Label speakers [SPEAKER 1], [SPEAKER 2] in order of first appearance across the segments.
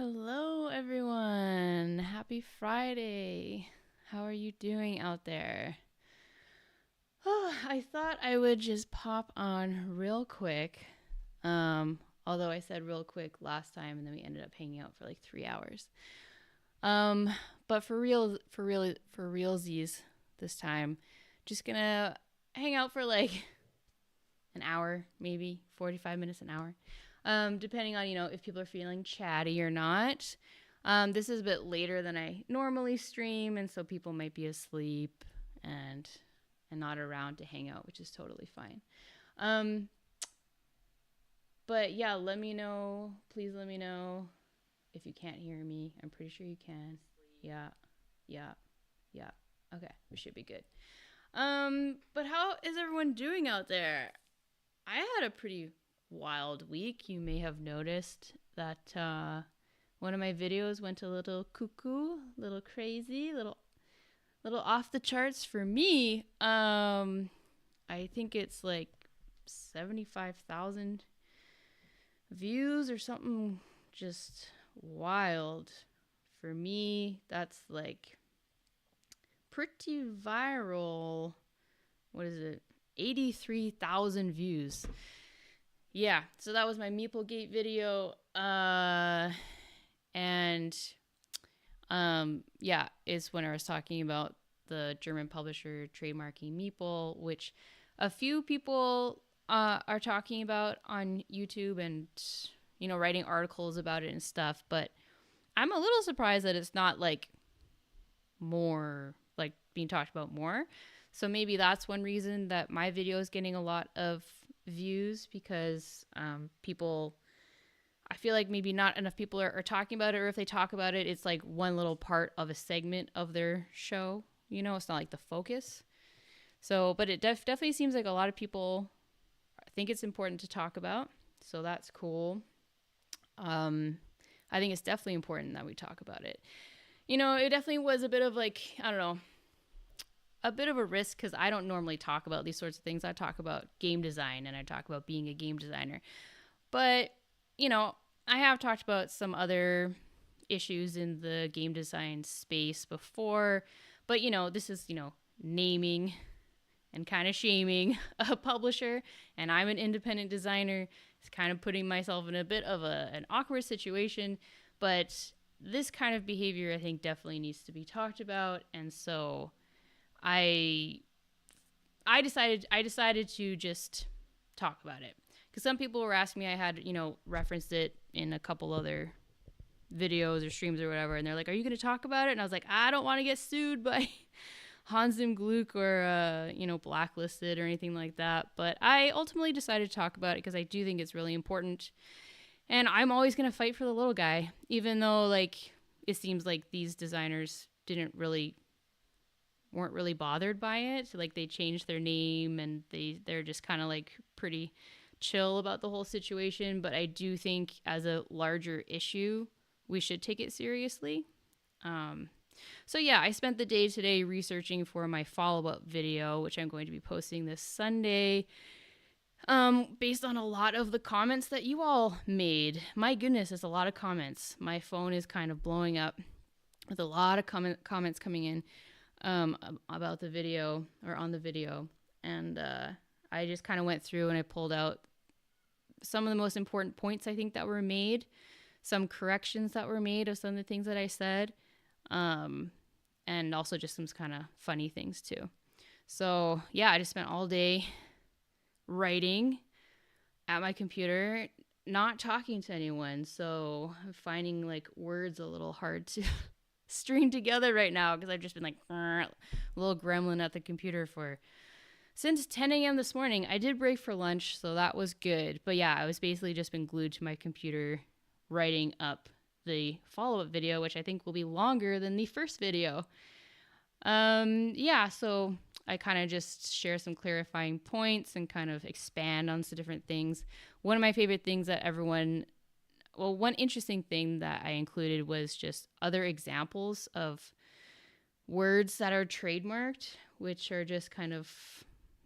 [SPEAKER 1] Hello, everyone. Happy Friday. How are you doing out there? Oh, I thought I would just pop on real quick. Although I said real quick last time, and then we ended up hanging out for like 3 hours. Um, but for realsies this time, just gonna hang out for like an hour, maybe 45 minutes, an hour. Depending on, if people are feeling chatty or not. This is a bit later than I normally stream, and so people might be asleep and not around to hang out, which is totally fine. Um, but yeah, let me know. Please let me know if you can't hear me. I'm pretty sure you can. Yeah, yeah, yeah. Okay, we should be good. But how is everyone doing out there? I had a pretty wild week. You may have noticed that one of my videos went a little cuckoo, a little crazy, little off the charts for me. I think it's like 75,000 views or something just wild. For me, that's like pretty viral. What is it? 83,000 views. Yeah, so that was my Meeplegate video. Yeah, it's when I was talking about the German publisher trademarking Meeple, which a few people are talking about on YouTube and, writing articles about it and stuff. But I'm a little surprised that it's not like more, like being talked about more. So maybe that's one reason that my video is getting a lot of views, because people, I feel like maybe not enough people are talking about it, or if they talk about it, it's like one little part of a segment of their show. It's not like the focus. So, but it definitely seems like a lot of people think it's important to talk about. So that's cool. I think it's definitely important that we talk about it. It definitely was a bit of like, I don't know, a bit of a risk, because I don't normally talk about these sorts of things. I talk about game design and I talk about being a game designer. But, I have talked about some other issues in the game design space before. But, this is, naming and kind of shaming a publisher. And I'm an independent designer. It's kind of putting myself in a bit of an awkward situation. But this kind of behavior, I think, definitely needs to be talked about. And so I decided to just talk about it, because some people were asking me. I had referenced it in a couple other videos or streams or whatever, and they're like, "Are you going to talk about it?" And I was like, "I don't want to get sued by Hans Zim Gluck or blacklisted or anything like that." But I ultimately decided to talk about it because I do think it's really important, and I'm always going to fight for the little guy, even though like it seems like these designers weren't really bothered by it. So, like, they changed their name and they're just kind of like pretty chill about the whole situation. But I do think as a larger issue, we should take it seriously. So yeah, I spent the day today researching for my follow-up video, which I'm going to be posting this Sunday, based on a lot of the comments that you all made. My goodness, there's a lot of comments. My phone is kind of blowing up with a lot of comments coming in about the video, or on the video. And I just kind of went through and I pulled out some of the most important points I think that were made, some corrections that were made of some of the things that I said, and also just some kind of funny things too. So yeah, I just spent all day writing at my computer, not talking to anyone. So I'm finding like words a little hard to string together right now, because I've just been like a little gremlin at the computer since 10 a.m. this morning. I did break for lunch, so that was good. But yeah, I was basically just been glued to my computer writing up the follow-up video, which I think will be longer than the first video. Yeah, so I kind of just share some clarifying points and kind of expand on some different things. One of my favorite things that one interesting thing that I included was just other examples of words that are trademarked, which are just kind of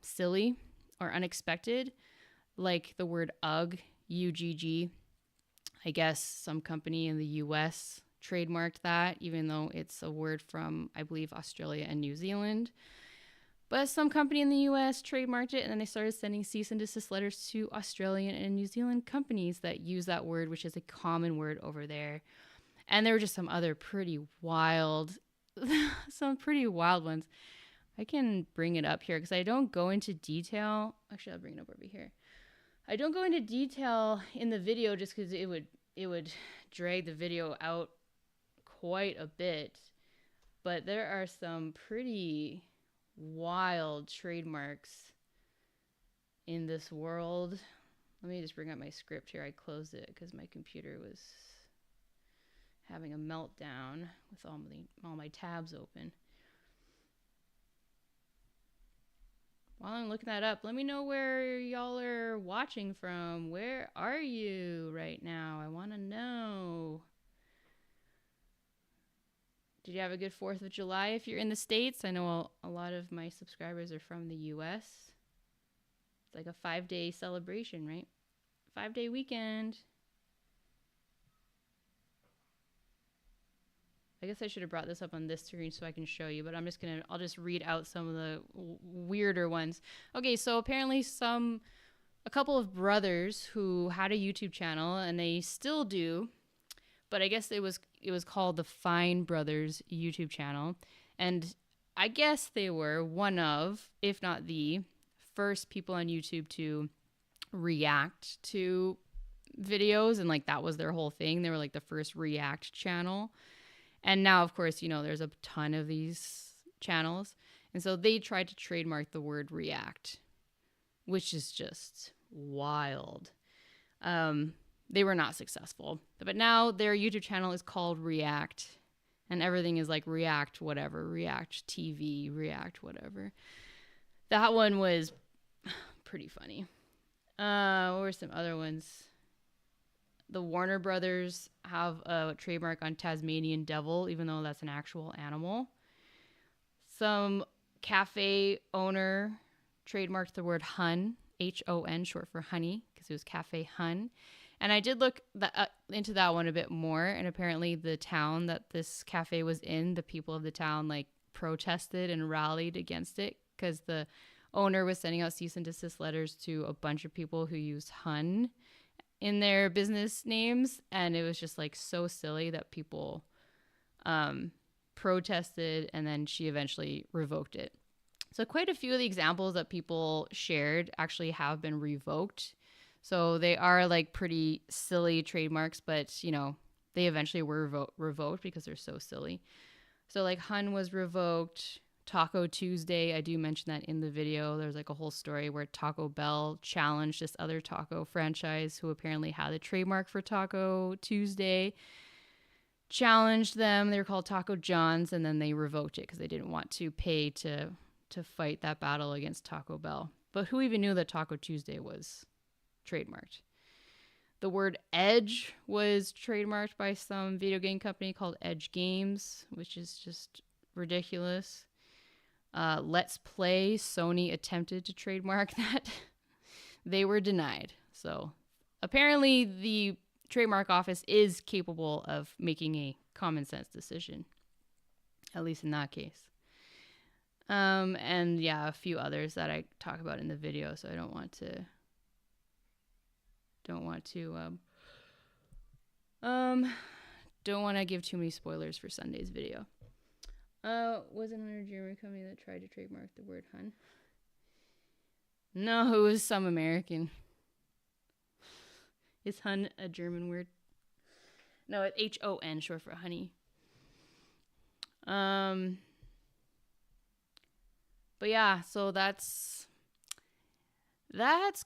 [SPEAKER 1] silly or unexpected, like the word UGG. I guess some company in the US trademarked that, even though it's a word from, I believe, Australia and New Zealand. But some company in the US trademarked it, and then they started sending cease and desist letters to Australian and New Zealand companies that use that word, which is a common word over there. And there were just some other pretty wild, some pretty wild ones. I can bring it up here because I don't go into detail. Actually, I'll bring it up over here. I don't go into detail in the video just because it would drag the video out quite a bit. But there are some pretty wild trademarks in this world. Let me just bring up my script here. I closed it because my computer was having a meltdown with all my tabs open. While I'm looking that up, let me know where y'all are watching from. Where are you right now? I want to know. Did you have a good 4th of July if you're in the States? I know a lot of my subscribers are from the US. It's like a 5-day celebration, right? 5-day weekend. I guess I should have brought this up on this screen so I can show you, but I'll just read out some of the weirder ones. Okay, so apparently a couple of brothers who had a YouTube channel, and they still do, but I guess it was called the Fine Brothers YouTube channel. And I guess they were one of, if not the first people on YouTube to react to videos. And like, that was their whole thing. They were like the first react channel. And now, of course, there's a ton of these channels. And so they tried to trademark the word react, which is just wild. They were not successful. But now their YouTube channel is called React. And everything is like React whatever, React TV, React whatever. That one was pretty funny. What were some other ones? The Warner Brothers have a trademark on Tasmanian Devil, even though that's an actual animal. Some cafe owner trademarked the word hun, H-O-N, short for honey, because it was Cafe Hun. And I did look into that one a bit more, and apparently the town that this cafe was in, the people of the town like protested and rallied against it because the owner was sending out cease and desist letters to a bunch of people who used hun in their business names, and it was just like so silly that people protested, and then she eventually revoked it. So quite a few of the examples that people shared actually have been revoked. So they are like pretty silly trademarks, but they eventually were revoked because they're so silly. So like hun was revoked. Taco Tuesday, I do mention that in the video. There's like a whole story where Taco Bell challenged this other taco franchise who apparently had a trademark for Taco Tuesday, challenged them. They were called Taco John's, and then they revoked it because they didn't want to pay to fight that battle against Taco Bell. But who even knew that Taco Tuesday was trademarked? The word edge was trademarked by some video game company called Edge Games, which is just ridiculous. Let's Play, Sony attempted to trademark that. They were denied. So apparently the trademark office is capable of making a common sense decision, at least in that case. And yeah, a few others that I talk about in the video, so I don't want to give too many spoilers for Sunday's video. Was it another German company that tried to trademark the word hun? No, it was some American. Is hun a German word? No, it's H-O-N, short for honey. But yeah, so that's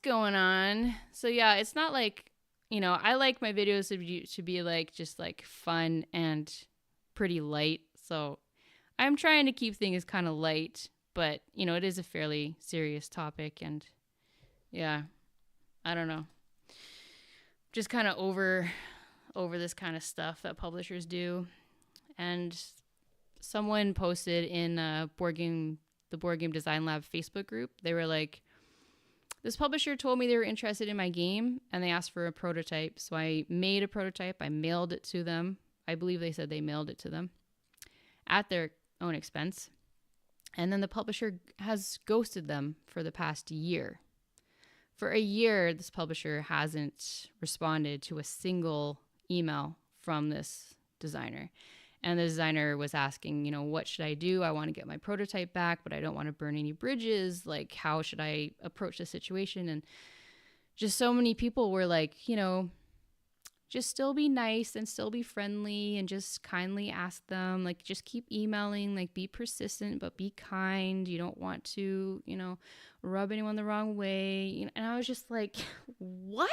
[SPEAKER 1] going on. So yeah, it's not like, I like my videos to be like just like fun and pretty light. So I'm trying to keep things kind of light, but it is a fairly serious topic, and yeah, I don't know. Just kind of over this kind of stuff that publishers do. And someone posted in the Board Game Design Lab Facebook group. They were like, This publisher told me they were interested in my game and they asked for a prototype. So I made a prototype. I mailed it to them. I believe they said they mailed it to them at their own expense. And then the publisher has ghosted them for the past year. For a year, this publisher hasn't responded to a single email from this designer. And the designer was asking, what should I do? I want to get my prototype back, but I don't want to burn any bridges. Like, how should I approach the situation? And just so many people were like, just still be nice and still be friendly and just kindly ask them. Like, just keep emailing, like, be persistent, but be kind. You don't want to, rub anyone the wrong way. And I was just like, what?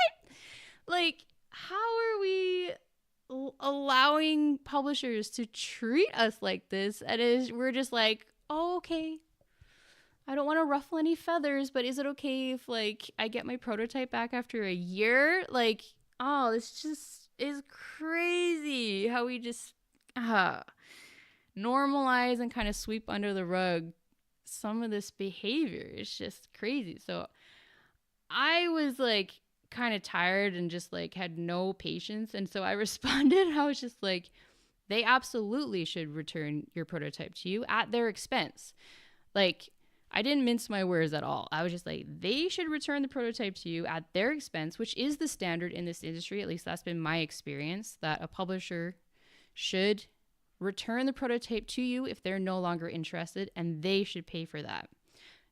[SPEAKER 1] Like, how are we allowing publishers to treat us like this? And we're just like, oh, okay, I don't want to ruffle any feathers, but is it okay if, like, I get my prototype back after a year? Like, oh, this just is crazy how we just normalize and kind of sweep under the rug some of this behavior. It's just crazy. So I was like kind of tired and just like had no patience. And so I responded. I was just like, they absolutely should return your prototype to you at their expense. Like, I didn't mince my words at all. I was just like, they should return the prototype to you at their expense, which is the standard in this industry. At least that's been my experience, that a publisher should return the prototype to you if they're no longer interested, and they should pay for that.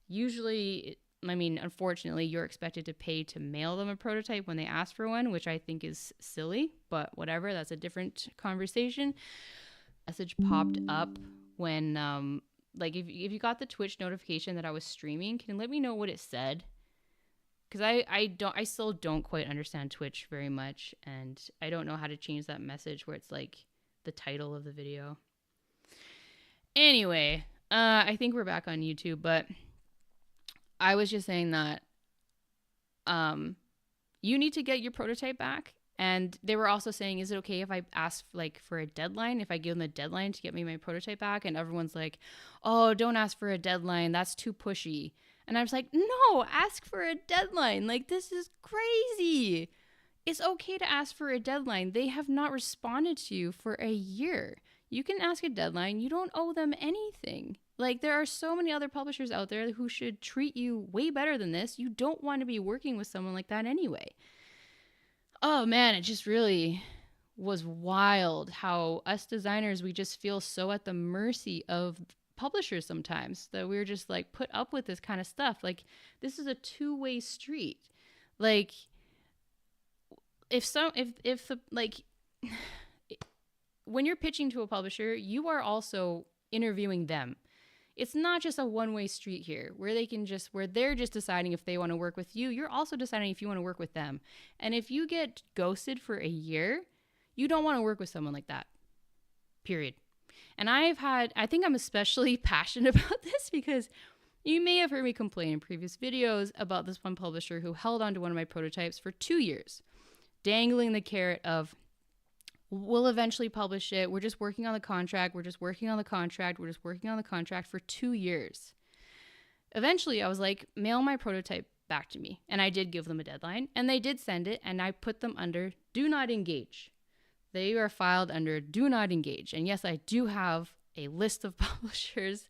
[SPEAKER 1] Usually, unfortunately, you're expected to pay to mail them a prototype when they ask for one, which I think is silly, but whatever, that's a different conversation. Message popped up when, if you got the Twitch notification that I was streaming, can you let me know what it said? Because I still don't quite understand Twitch very much, and I don't know how to change that message where it's like the title of the video. Anyway, I think we're back on YouTube, but I was just saying that you need to get your prototype back. And they were also saying, is it okay if I ask for a deadline, if I give them a deadline to get me my prototype back? And everyone's like, oh, don't ask for a deadline. That's too pushy. And I was like, no, ask for a deadline. Like, this is crazy. It's okay to ask for a deadline. They have not responded to you for a year. You can ask a deadline. You don't owe them anything. Like, there are so many other publishers out there who should treat you way better than this. You don't want to be working with someone like that anyway. Oh man, it just really was wild how us designers, we just feel so at the mercy of publishers sometimes, that we're just like put up with this kind of stuff. Like, this is a two-way street. Like, when you're pitching to a publisher, you are also interviewing them. It's not just a one-way street here where they're just deciding if they want to work with you. You're also deciding if you want to work with them. And if you get ghosted for a year, you don't want to work with someone like that. Period. And I think I'm especially passionate about this because you may have heard me complain in previous videos about this one publisher who held onto one of my prototypes for 2 years, dangling the carrot of, we'll eventually publish it. We're just working on the contract. We're just working on the contract for 2 years. Eventually, I was like, mail my prototype back to me. And I did give them a deadline. And they did send it. And I put them under do not engage. They are filed under do not engage. And yes, I do have a list of publishers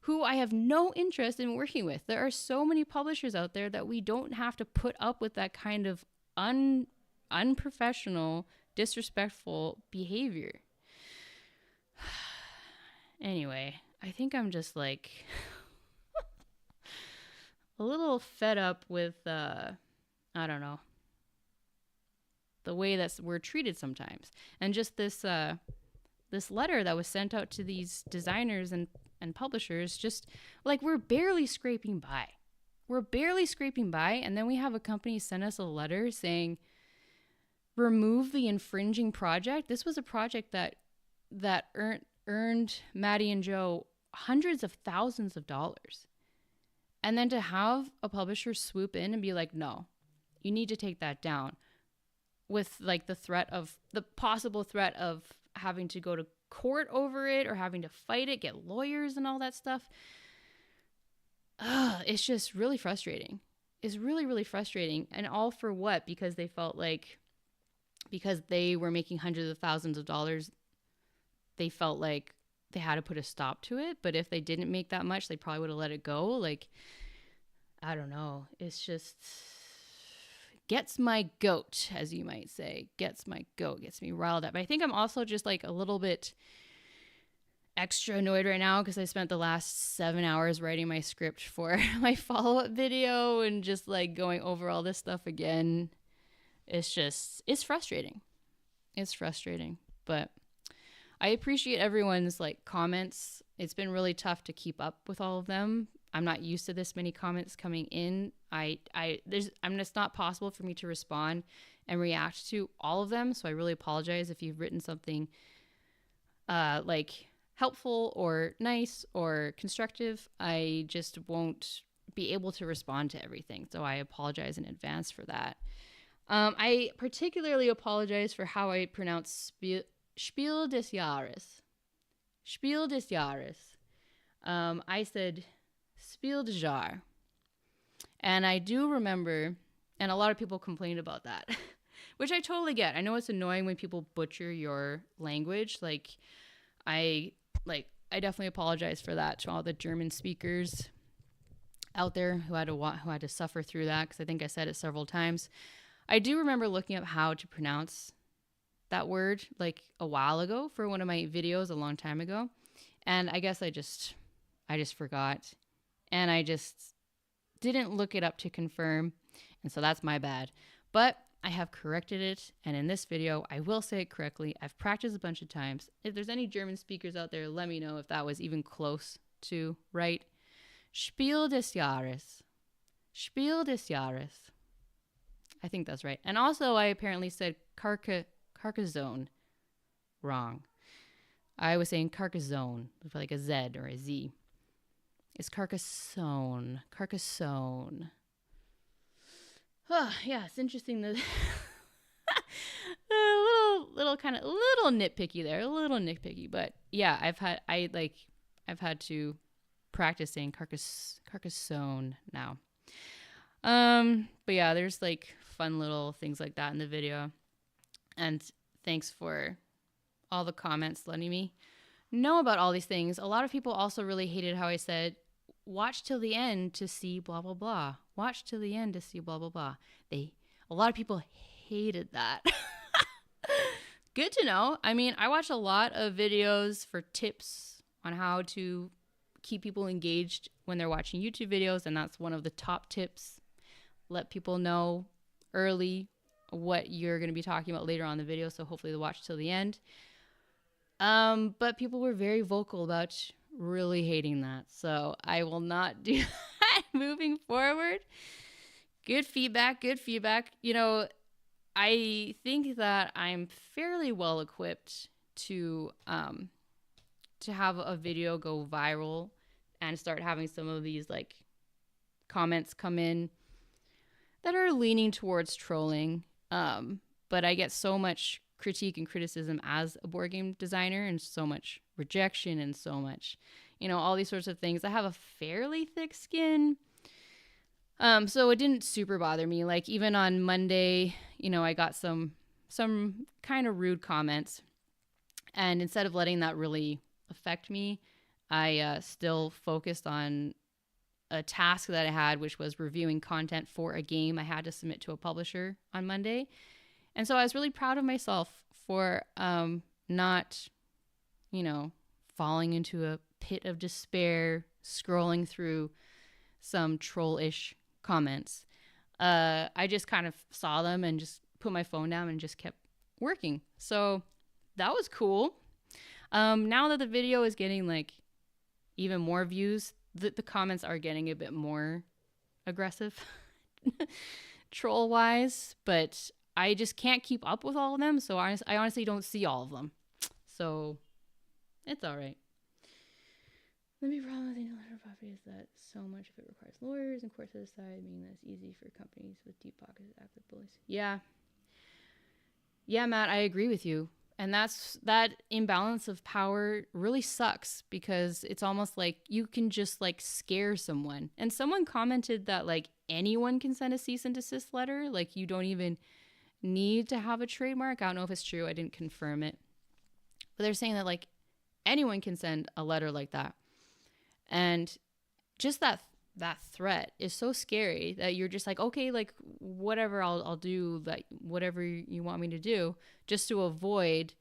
[SPEAKER 1] who I have no interest in working with. There are so many publishers out there that we don't have to put up with that kind of unprofessional, disrespectful behavior. Anyway, I think I'm just like a little fed up with I don't know, the way that we're treated sometimes. And just this letter that was sent out to these designers and publishers, just like we're barely scraping by. And then we have a company send us a letter saying, remove the infringing project. This was a project that earned Maddie and Joe hundreds of thousands of dollars. And then to have a publisher swoop in and be like, no, you need to take that down, with like the possible threat of having to go to court over it or having to fight it, get lawyers and all that stuff. It's just really frustrating. is really, really frustrating. And all for what? Because they felt like, because they were making hundreds of thousands of dollars, they felt like they had to put a stop to it. But if they didn't make that much, they probably would have let it go. Like, I don't know. It's just gets my goat, as you might say. Gets my goat, gets me riled up. I think I'm also just like a little bit extra annoyed right now because I spent the last 7 hours writing my script for my follow-up video and just like going over all this stuff again. It's frustrating. It's frustrating, but I appreciate everyone's like comments. It's been really tough to keep up with all of them. I'm not used to this many comments coming in. It's not possible for me to respond and react to all of them. So I really apologize if you've written something like helpful or nice or constructive. I just won't be able to respond to everything. So I apologize in advance for that. I particularly apologize for how I pronounce Spiel des Jahres. Spiel des Jahres. I said Spiel des Jahres. And I do remember, and a lot of people complained about that, which I totally get. I know it's annoying when people butcher your language. I definitely apologize for that to all the German speakers out there who had to suffer through that, because I think I said it several times. I do remember looking up how to pronounce that word like a while ago for one of my videos a long time ago, and I guess I just forgot, and I just didn't look it up to confirm, and so that's my bad. But I have corrected it, and in this video I will say it correctly. I've practiced a bunch of times. If there's any German speakers out there, let me know if that was even close to right. Spiel des Jahres. Spiel des Jahres. I think that's right. And also I apparently said Carcassonne wrong. I was saying Carcassonne with like a Z or a Z. It's Carcassonne. Carcassonne. Oh, yeah, it's interesting that a little nitpicky there, a little nitpicky, but yeah, I've had to practice saying Carcassonne now. But yeah, there's like fun little things like that in the video. And thanks for all the comments letting me know about all these things. A lot of people also really hated how I said, watch till the end to see blah, blah, blah. Watch till the end to see blah, blah, blah. A lot of people hated that. Good to know. I mean, I watch a lot of videos for tips on how to keep people engaged when they're watching YouTube videos, and that's one of the top tips. Let people know early what you're going to be talking about later on in the video, so hopefully they'll watch till the end. But people were very vocal about really hating that, so I will not do that moving forward. Good feedback. You know, I think that I'm fairly well equipped to have a video go viral and start having some of these like comments come in that are leaning towards trolling. But I get so much critique and criticism as a board game designer, and so much rejection, and so much, all these sorts of things. I have a fairly thick skin. So it didn't super bother me. Like even on Monday, I got some kind of rude comments, and instead of letting that really affect me, I still focused on a task that I had, which was reviewing content for a game I had to submit to a publisher on Monday. And so I was really proud of myself for not, falling into a pit of despair, scrolling through some troll-ish comments. I just kind of saw them and just put my phone down and just kept working. So that was cool. Now that the video is getting like even more views, the comments are getting a bit more aggressive troll wise, but I just can't keep up with all of them. So I honestly don't see all of them. So it's all right. The main problem with intellectual property is that so much of it requires lawyers and courts to decide, meaning that it's easy for companies with deep pockets to act like bullies. Yeah, Matt, I agree with you. And that imbalance of power really sucks because it's almost like you can just like scare someone. And someone commented that like anyone can send a cease and desist letter. Like you don't even need to have a trademark. I don't know if it's true. I didn't confirm it. But they're saying that like anyone can send a letter like that. And just that threat is so scary that you're just like, okay, like whatever, I'll do like whatever you want me to do just to avoid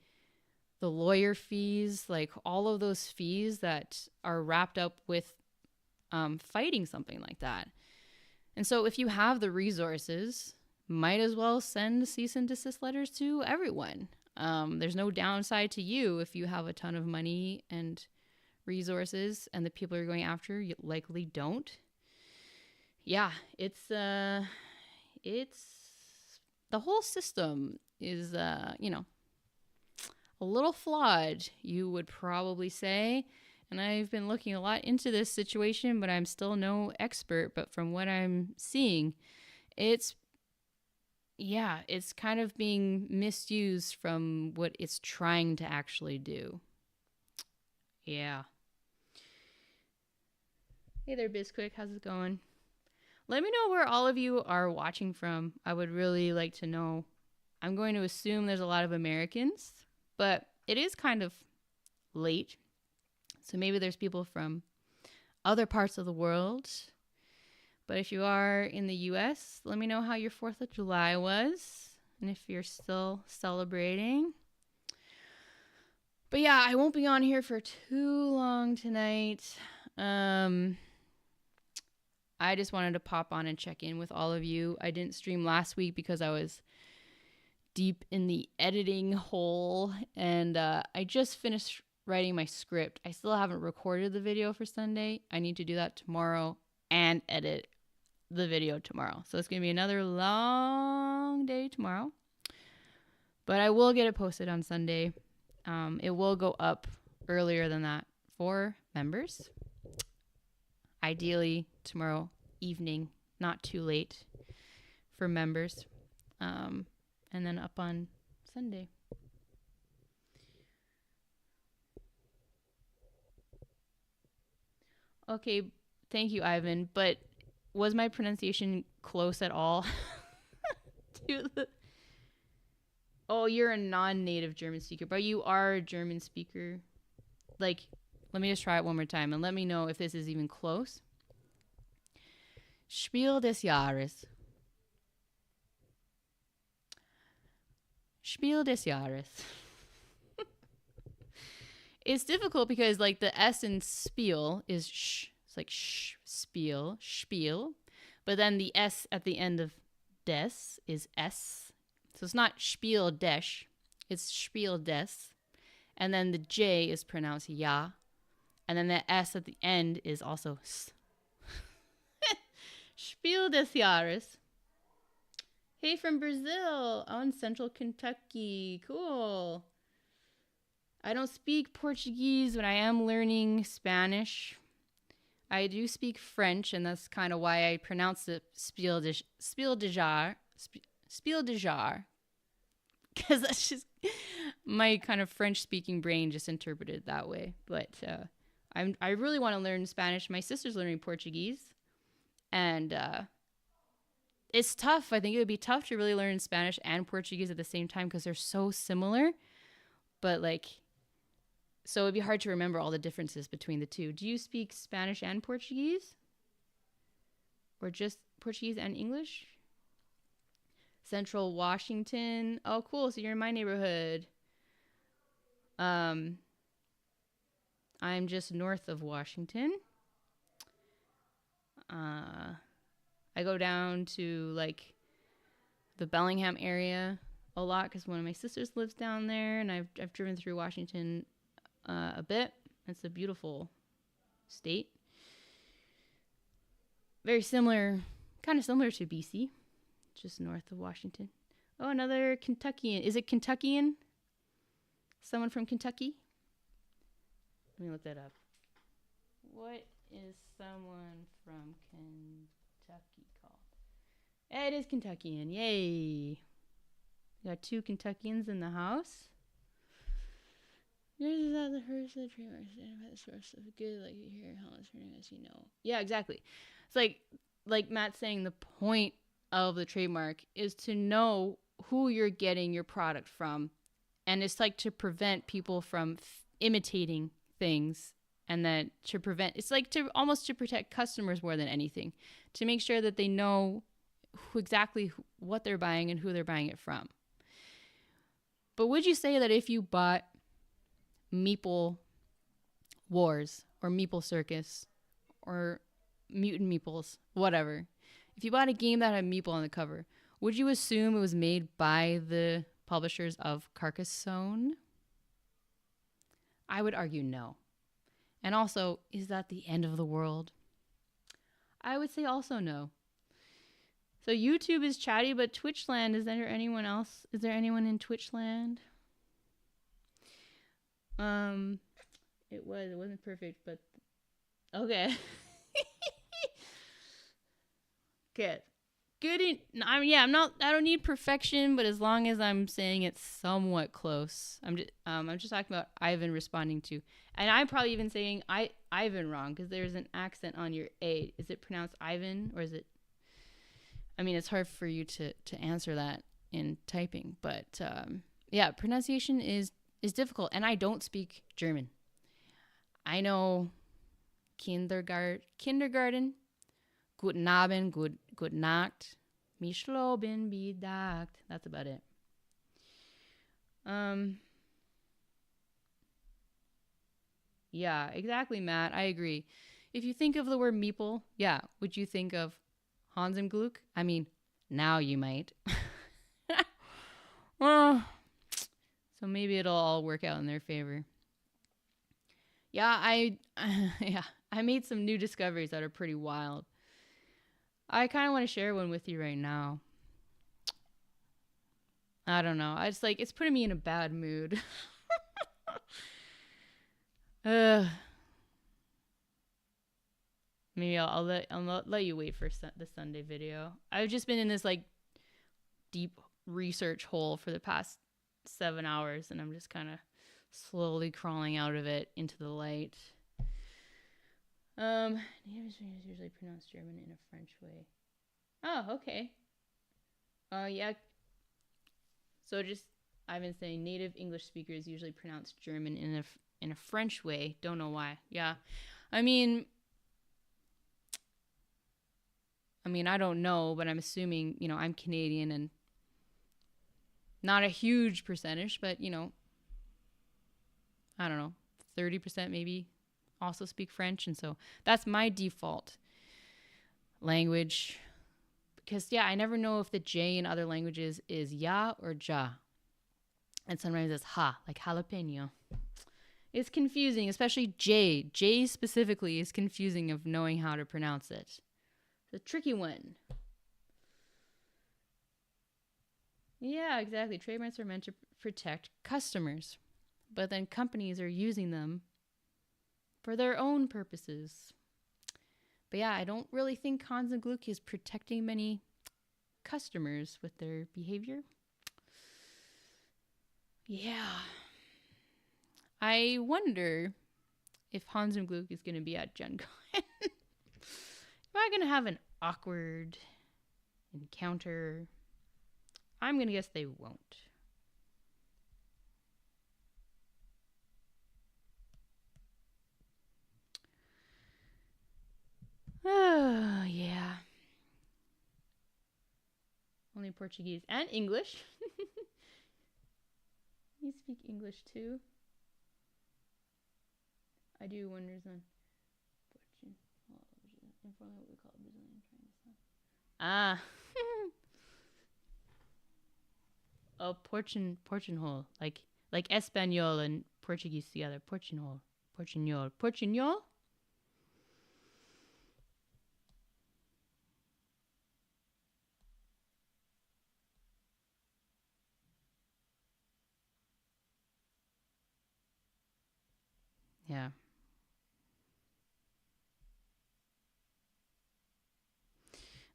[SPEAKER 1] the lawyer fees, like all of those fees that are wrapped up with fighting something like that. And so if you have the resources, might as well send cease and desist letters to everyone. There's no downside to you if you have a ton of money and resources and the people you're going after you likely don't. Yeah, it's the whole system is a little flawed, you would probably say. And I've been looking a lot into this situation, but I'm still no expert. But from what I'm seeing, it's kind of being misused from what it's trying to actually do. Yeah. Hey there, Bisquick. How's it going? Let me know where all of you are watching from. I would really like to know. I'm going to assume there's a lot of Americans, but it is kind of late. So maybe there's people from other parts of the world. But if you are in the US, let me know how your 4th of July was and if you're still celebrating. But yeah, I won't be on here for too long tonight. I just wanted to pop on and check in with all of you. I didn't stream last week because I was deep in the editing hole, and I just finished writing my script. I still haven't recorded the video for Sunday. I need to do that tomorrow and edit the video tomorrow. So it's going to be another long day tomorrow. But I will get it posted on Sunday. It will go up earlier than that for members. Ideally tomorrow evening, not too late for members. And then up on Sunday. Okay, thank you, Ivan. But was my pronunciation close at all? Oh, you're a non-native German speaker, but you are a German speaker. Like, let me just try it one more time and let me know if this is even close. Spiel des Jahres. Spiel des Jahres. It's difficult because like the S in spiel is sh. It's like sh, spiel. But then the S at the end of des is S. So it's not Spiel des, it's Spiel des. And then the J is pronounced ja. And then the S at the end is also S. Spiel des Jahres. Hey, from Brazil. Oh, in central Kentucky. Cool. I don't speak Portuguese, but I am learning Spanish. I do speak French, and that's kind of why I pronounce it Spiel de Jar. Because that's just my kind of French-speaking brain just interpreted that way. But I really want to learn Spanish. My sister's learning Portuguese, and it's tough. I think it would be tough to really learn Spanish and Portuguese at the same time because they're so similar. But so it'd be hard to remember all the differences between the two. Do you speak Spanish and Portuguese? Or just Portuguese and English? Central Washington. Oh, cool. So you're in my neighborhood. I'm just north of Washington. I go down to the Bellingham area a lot because one of my sisters lives down there, and I've driven through Washington a bit. It's a beautiful state. Very similar, kind of similar to BC, just north of Washington. Oh, another Kentuckian. Is it Kentuckian? Someone from Kentucky? Let me look that up. What is someone from Kentucky called? It is Kentuckian. Yay. We got 2 Kentuckians in the house. Yours is not the first of the trademarks identify the source of good, like you hear how it's turning as you know. Yeah, exactly. It's like Matt's saying, the point of the trademark is to know who you're getting your product from, and it's like to prevent people from imitating things, and then to prevent, it's like to almost to protect customers more than anything, to make sure that they know exactly what they're buying and who they're buying it from. But would you say that if you bought Meeple Wars or Meeple Circus or Mutant Meeples, whatever, if you bought a game that had Meeple on the cover, would you assume it was made by the publishers of Carcassonne? I would argue no. And also, is that the end of the world? I would say also no. So YouTube is chatty, but Twitchland, is there anyone else? Is there anyone in Twitchland? It wasn't perfect, but okay. Good. I don't need perfection, but as long as I'm saying it's somewhat close. I'm just talking about Ivan responding to, and I'm probably even saying Ivan wrong because there's an accent on your A. Is it pronounced Ivan or is it? I mean, it's hard for you to answer that in typing, but yeah, pronunciation is difficult, and I don't speak German. I know kindergarten, guten Abend, good Nacht, mich loben bedacht. That's about it. Yeah, exactly, Matt. I agree. If you think of the word meeple, yeah, would you think of Hans im Glück? I mean, now you might. Well, so maybe it'll all work out in their favor. Yeah, I made some new discoveries that are pretty wild. I kind of want to share one with you right now. I don't know. It's putting me in a bad mood. Maybe I'll let you wait for the Sunday video. I've just been in this like deep research hole for the past 7 hours, and I'm just kind of slowly crawling out of it into the light. Native speakers usually pronounce German in a French way. Oh, okay. Yeah. So I've been saying native English speakers usually pronounce German in a French way. Don't know why. Yeah. I mean, I don't know, but I'm assuming, I'm Canadian and not a huge percentage, but, I don't know, 30% maybe also speak French. And so that's my default language. Because, yeah, I never know if the J in other languages is ya or ja. And sometimes it's ha, like jalapeno. It's confusing, especially J. J specifically is confusing of knowing how to pronounce it. It's a tricky one. Yeah, exactly. Trademarks are meant to protect customers, but then companies are using them for their own purposes. But yeah, I don't really think Hans and Gluck is protecting many customers with their behavior. Yeah. I wonder if Hans and Gluck is going to be at Gen Con. Am I going to have an awkward encounter? I'm going to guess they won't. Oh, yeah. Only Portuguese and English. You speak English too? I do wonders on informally what we call Brazilian Chinese. Ah. Oh, Portuñol, like Espanol and Portuguese together. Portuñol. Yeah.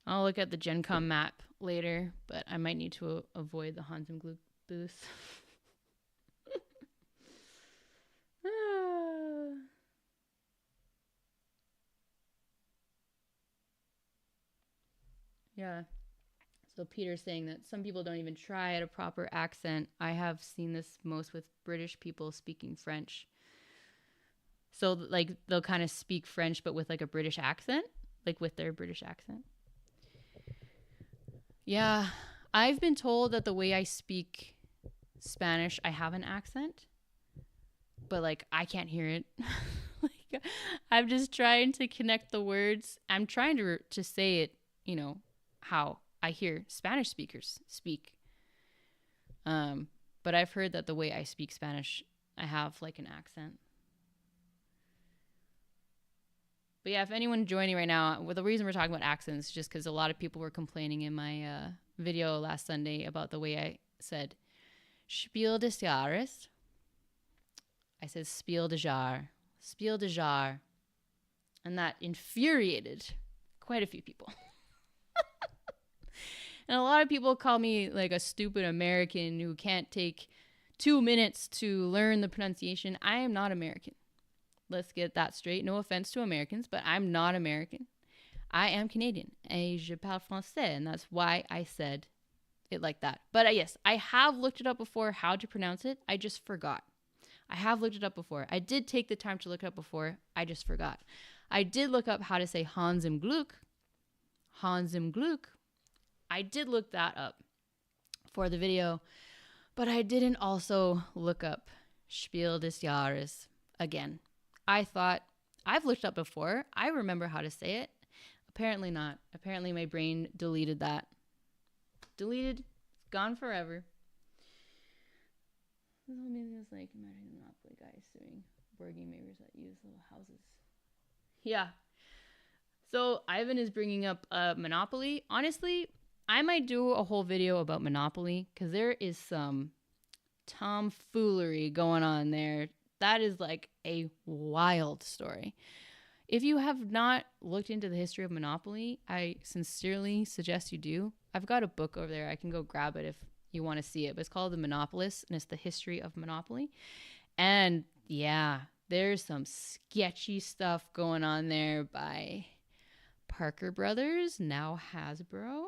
[SPEAKER 1] I'll look at the Gen Con map later, but I might need to avoid the Hans and Gluck booth. Yeah. So Peter's saying that some people don't even try at a proper accent. I have seen this most with British people speaking French. So like they'll kind of speak French but with like a British accent, like with their British accent. Yeah, I've been told that the way I speak Spanish, I have an accent, but like I can't hear it. Like I'm just trying to connect the words. I'm trying to say it, how I hear Spanish speakers speak. But I've heard that the way I speak Spanish, I have like an accent. But yeah, if anyone joining right now, well, the reason we're talking about accents is just because a lot of people were complaining in my video last Sunday about the way I said Spiel des Jahres. I said Spiel de Jar. Spiel de Jar. And that infuriated quite a few people. And a lot of people call me like a stupid American who can't take 2 minutes to learn the pronunciation. I am not American. Let's get that straight. No offense to Americans, but I'm not American. I am Canadian. Et je parle français. And that's why I said it like that. But yes, I have looked it up before how to pronounce it. I just forgot. I have looked it up before. I did take the time to look it up before. I just forgot. I did look up how to say Hans im Glück. Hans im Glück. I did look that up for the video, but I didn't also look up Spiel des Jahres again. I thought, I've looked up before. I remember how to say it. Apparently not. Apparently my brain deleted that. Deleted. Gone forever. Maybe it's like, imagine the Monopoly guy suing board game makers that use little houses. Yeah. So Ivan is bringing up Monopoly. Honestly, I might do a whole video about Monopoly because there is some tomfoolery going on there. That is like a wild story. If you have not looked into the history of Monopoly, I sincerely suggest you do. I've got a book over there. I can go grab it if you want to see it. But it's called The Monopolist, and it's the history of Monopoly. And yeah, there's some sketchy stuff going on there by Parker Brothers, now Hasbro.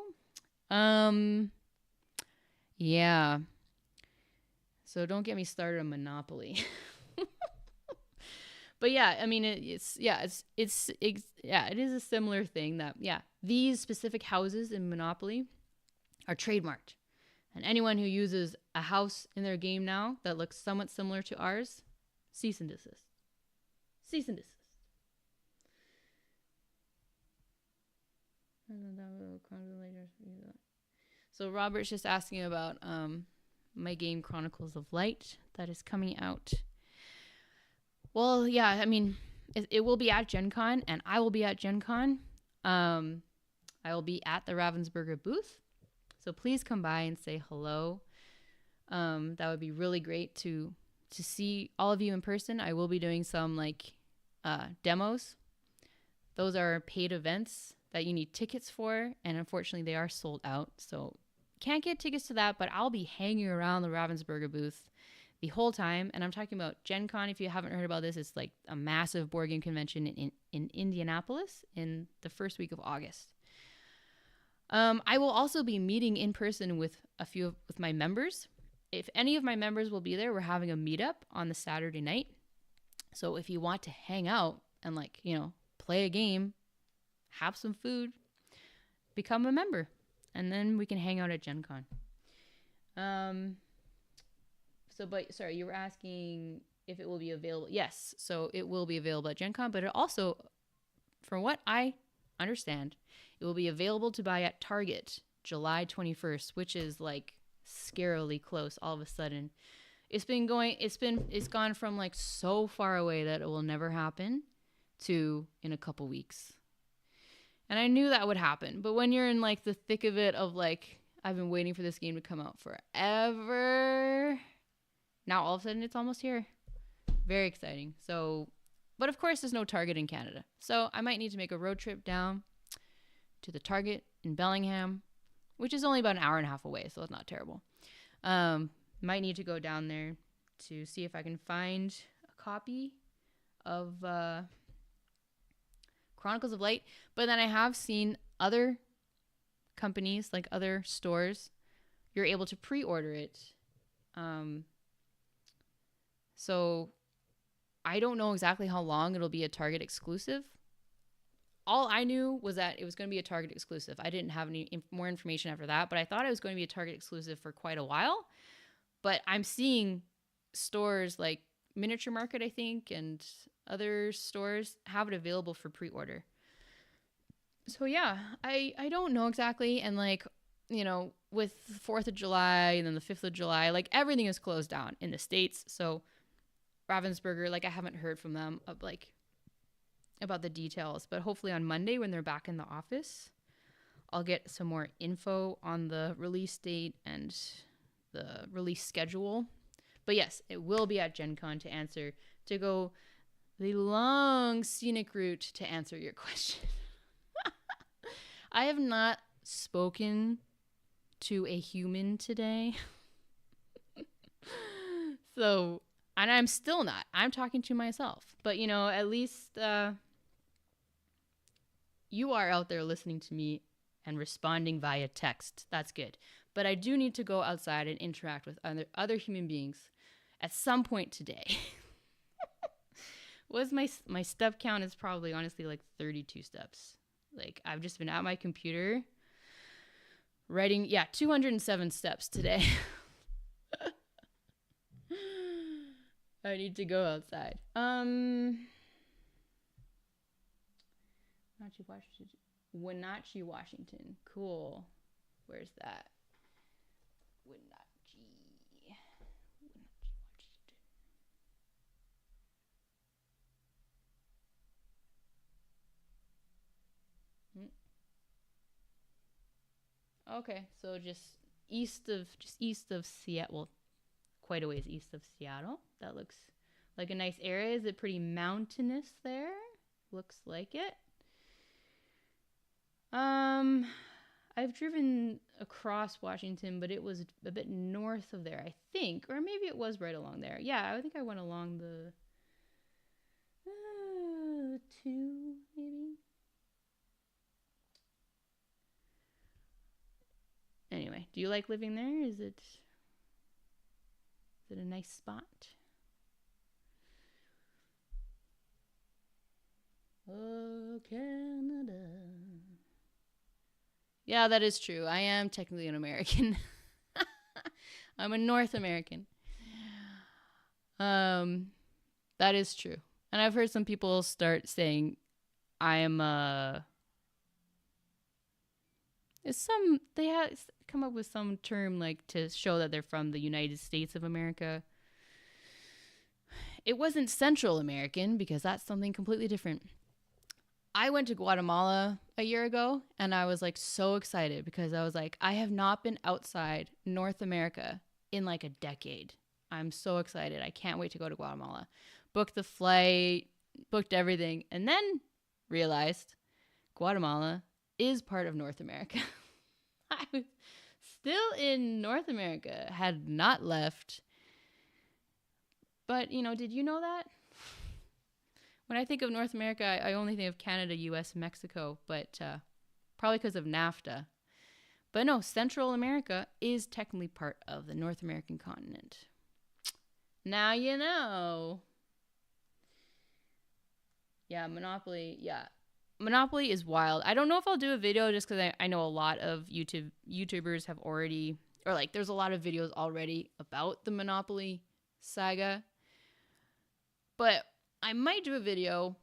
[SPEAKER 1] Yeah. So don't get me started on Monopoly. But yeah, I mean, it is a similar thing that, yeah, these specific houses in Monopoly are trademarked. And anyone who uses a house in their game now that looks somewhat similar to ours, cease and desist. Cease and desist. So Robert's just asking about my game Chronicles of Light that is coming out. Well, yeah, I mean, it will be at Gen Con, and I will be at Gen Con. I will be at the Ravensburger booth. So please come by and say hello. That would be really great to see all of you in person. I will be doing some demos. Those are paid events that you need tickets for, and unfortunately they are sold out. So can't get tickets to that, but I'll be hanging around the Ravensburger booth the whole time. And I'm talking about Gen Con. If you haven't heard about this, it's like a massive board game convention in Indianapolis in the first week of August. I will also be meeting in person with with my members. If any of my members will be there, we're having a meetup on the Saturday night. So if you want to hang out and play a game, have some food, become a member, and then we can hang out at Gen Con. Sorry, you were asking if it will be available. Yes, so it will be available at Gen Con, but it also, from what I understand, it will be available to buy at Target July 21st, which is like scarily close all of a sudden. It's gone from like so far away that it will never happen to in a couple weeks. And I knew that would happen, but when you're in like the thick of it of like, I've been waiting for this game to come out forever. Now all of a sudden it's almost here. Very exciting. So, but of course there's no Target in Canada. So I might need to make a road trip down to the Target in Bellingham, which is only about an hour and a half away. So it's not terrible. Might need to go down there to see if I can find a copy of Chronicles of Light, but then I have seen other companies, like other stores, you're able to pre-order it. So I don't know exactly how long it'll be a Target exclusive. All I knew was that it was going to be a Target exclusive. I didn't have any more information after that, but I thought it was going to be a Target exclusive for quite a while. But I'm seeing stores like Miniature Market, I think, and other stores have it available for pre-order. So yeah, I don't know exactly. And like, you know, with 4th of July and then the 5th of July, like everything is closed down in the States. So Ravensburger, like I haven't heard from them of like about the details, but hopefully on Monday when they're back in the office, I'll get some more info on the release date and the release schedule. But yes, it will be at Gen Con to go the long scenic route to answer your question. I have not spoken to a human today. So, and I'm still not. I'm talking to myself. But, you know, at least you are out there listening to me and responding via text. That's good. But I do need to go outside and interact with other human beings at some point today. Was my step count is probably honestly like 32 steps. Like I've just been at my computer writing, 207 steps today. I need to go outside. Wenatchee, Washington. Cool. Where's that? Wenatchee, Washington. Okay, so just east of Seattle. Well, quite a ways east of Seattle. That looks like a nice area. Is it pretty mountainous there? Looks like it. I've driven across Washington, but it was a bit north of there, I think. Or maybe it was right along there. Yeah, I think I went along the 2, maybe. Anyway, do you like living there? Is it a nice spot? Oh, Canada. Yeah, that is true. I am technically an American. I'm a North American. That is true. And I've heard some people start saying I am they have come up with some term like to show that they're from the United States of America. It wasn't Central American because that's something completely different. I went to Guatemala a year ago and I was like so excited because I was like, I have not been outside North America in like a decade. I'm so excited. I can't wait to go to Guatemala. Booked the flight, booked everything, and then realized Guatemala is part of North America. I was still in North America, had not left. But, you know, did you know that? When I think of North America, I only think of Canada, US, Mexico, but probably because of NAFTA. But no, Central America is technically part of the North American continent. Now you know. Yeah, Monopoly. Yeah. Monopoly is wild. I don't know if I'll do a video just because I know a lot of YouTubers have already, or like there's a lot of videos already about the Monopoly saga. But I might do a video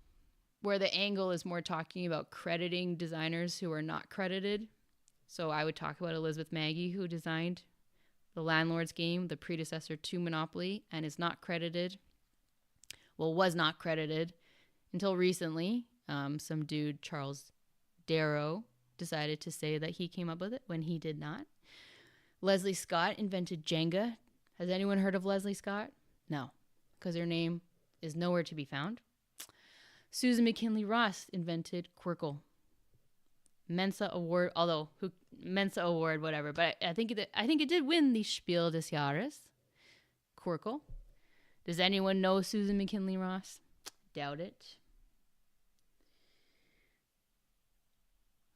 [SPEAKER 1] where the angle is more talking about crediting designers who are not credited. So I would talk about Elizabeth Maggie, who designed the Landlord's game, the predecessor to Monopoly, and is not credited. Well, was not credited until recently. Some dude, Charles Darrow, decided to say that he came up with it when he did not. Leslie Scott invented Jenga. Has anyone heard of Leslie Scott? No, because her name is nowhere to be found. Susan McKinley Ross invented Quirkle. Mensa Award, whatever. But I think it did win the Spiel des Jahres. Quirkle. Does anyone know Susan McKinley Ross? Doubt it.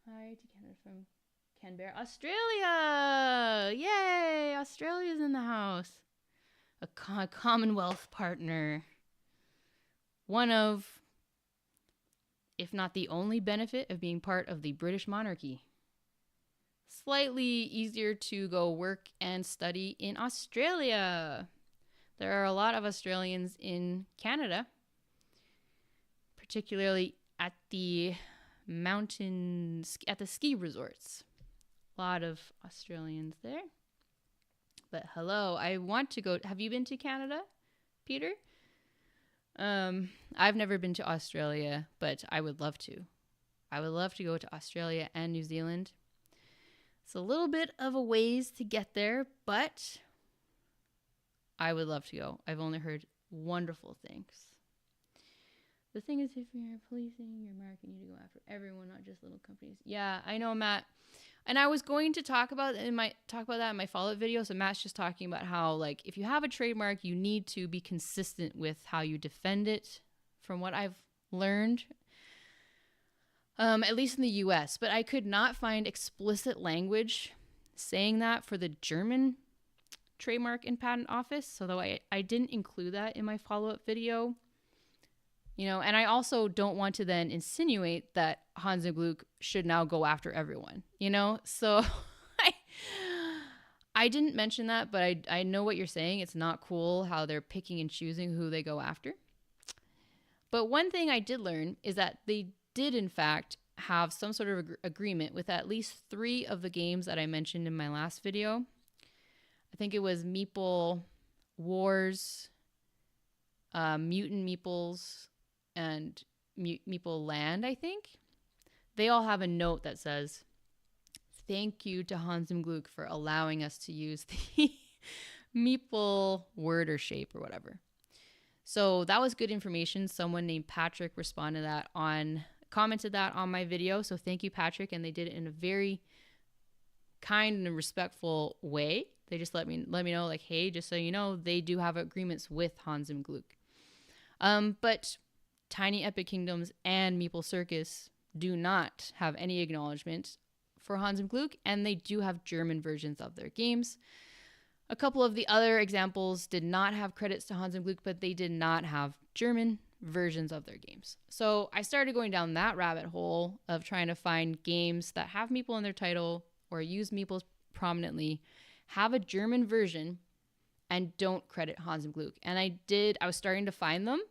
[SPEAKER 1] Hi to Canada from Canberra, Australia. Yay, Australia's in the house. A Commonwealth partner. One of, if not the only benefit of being part of the British monarchy. Slightly easier to go work and study in Australia. There are a lot of Australians in Canada, particularly at the mountains, at the ski resorts. A lot of Australians there. But hello, I want to go. Have you been to Canada, Peter? I've never been to Australia, but I would love to. I would love to go to Australia and New Zealand. It's a little bit of a ways to get there, but I would love to go. I've only heard wonderful things. The thing is, if you're policing your market, you need to go after everyone, not just little companies. Yeah, I know, Matt. And I was going to talk about that in my follow-up video. So Matt's just talking about how, like, if you have a trademark, you need to be consistent with how you defend it, from what I've learned, at least in the US. But I could not find explicit language saying that for the German trademark and patent office. So though I didn't include that in my follow-up video. And I also don't want to then insinuate that Hans and Gluck should now go after everyone, So I didn't mention that, but I know what you're saying. It's not cool how they're picking and choosing who they go after. But one thing I did learn is that they did, in fact, have some sort of agreement with at least 3 of the games that I mentioned in my last video. I think it was Meeple Wars, Mutant Meeples, and Meeple Land, I think. They all have a note that says, "Thank you to Hans and Gluck for allowing us to use the Meeple word or shape," or whatever. So that was good information. Someone named Patrick commented that on my video. So thank you, Patrick. And they did it in a very kind and respectful way. They just let me know, like, hey, just so you know, they do have agreements with Hans and Gluck. But Tiny Epic Kingdoms and Meeple Circus do not have any acknowledgement for Hans and Gluck, and they do have German versions of their games. A couple of the other examples did not have credits to Hans and Gluck, but they did not have German versions of their games. So I started going down that rabbit hole of trying to find games that have Meeple in their title or use Meeples prominently, have a German version, and don't credit Hans and Gluck. And I was starting to find them,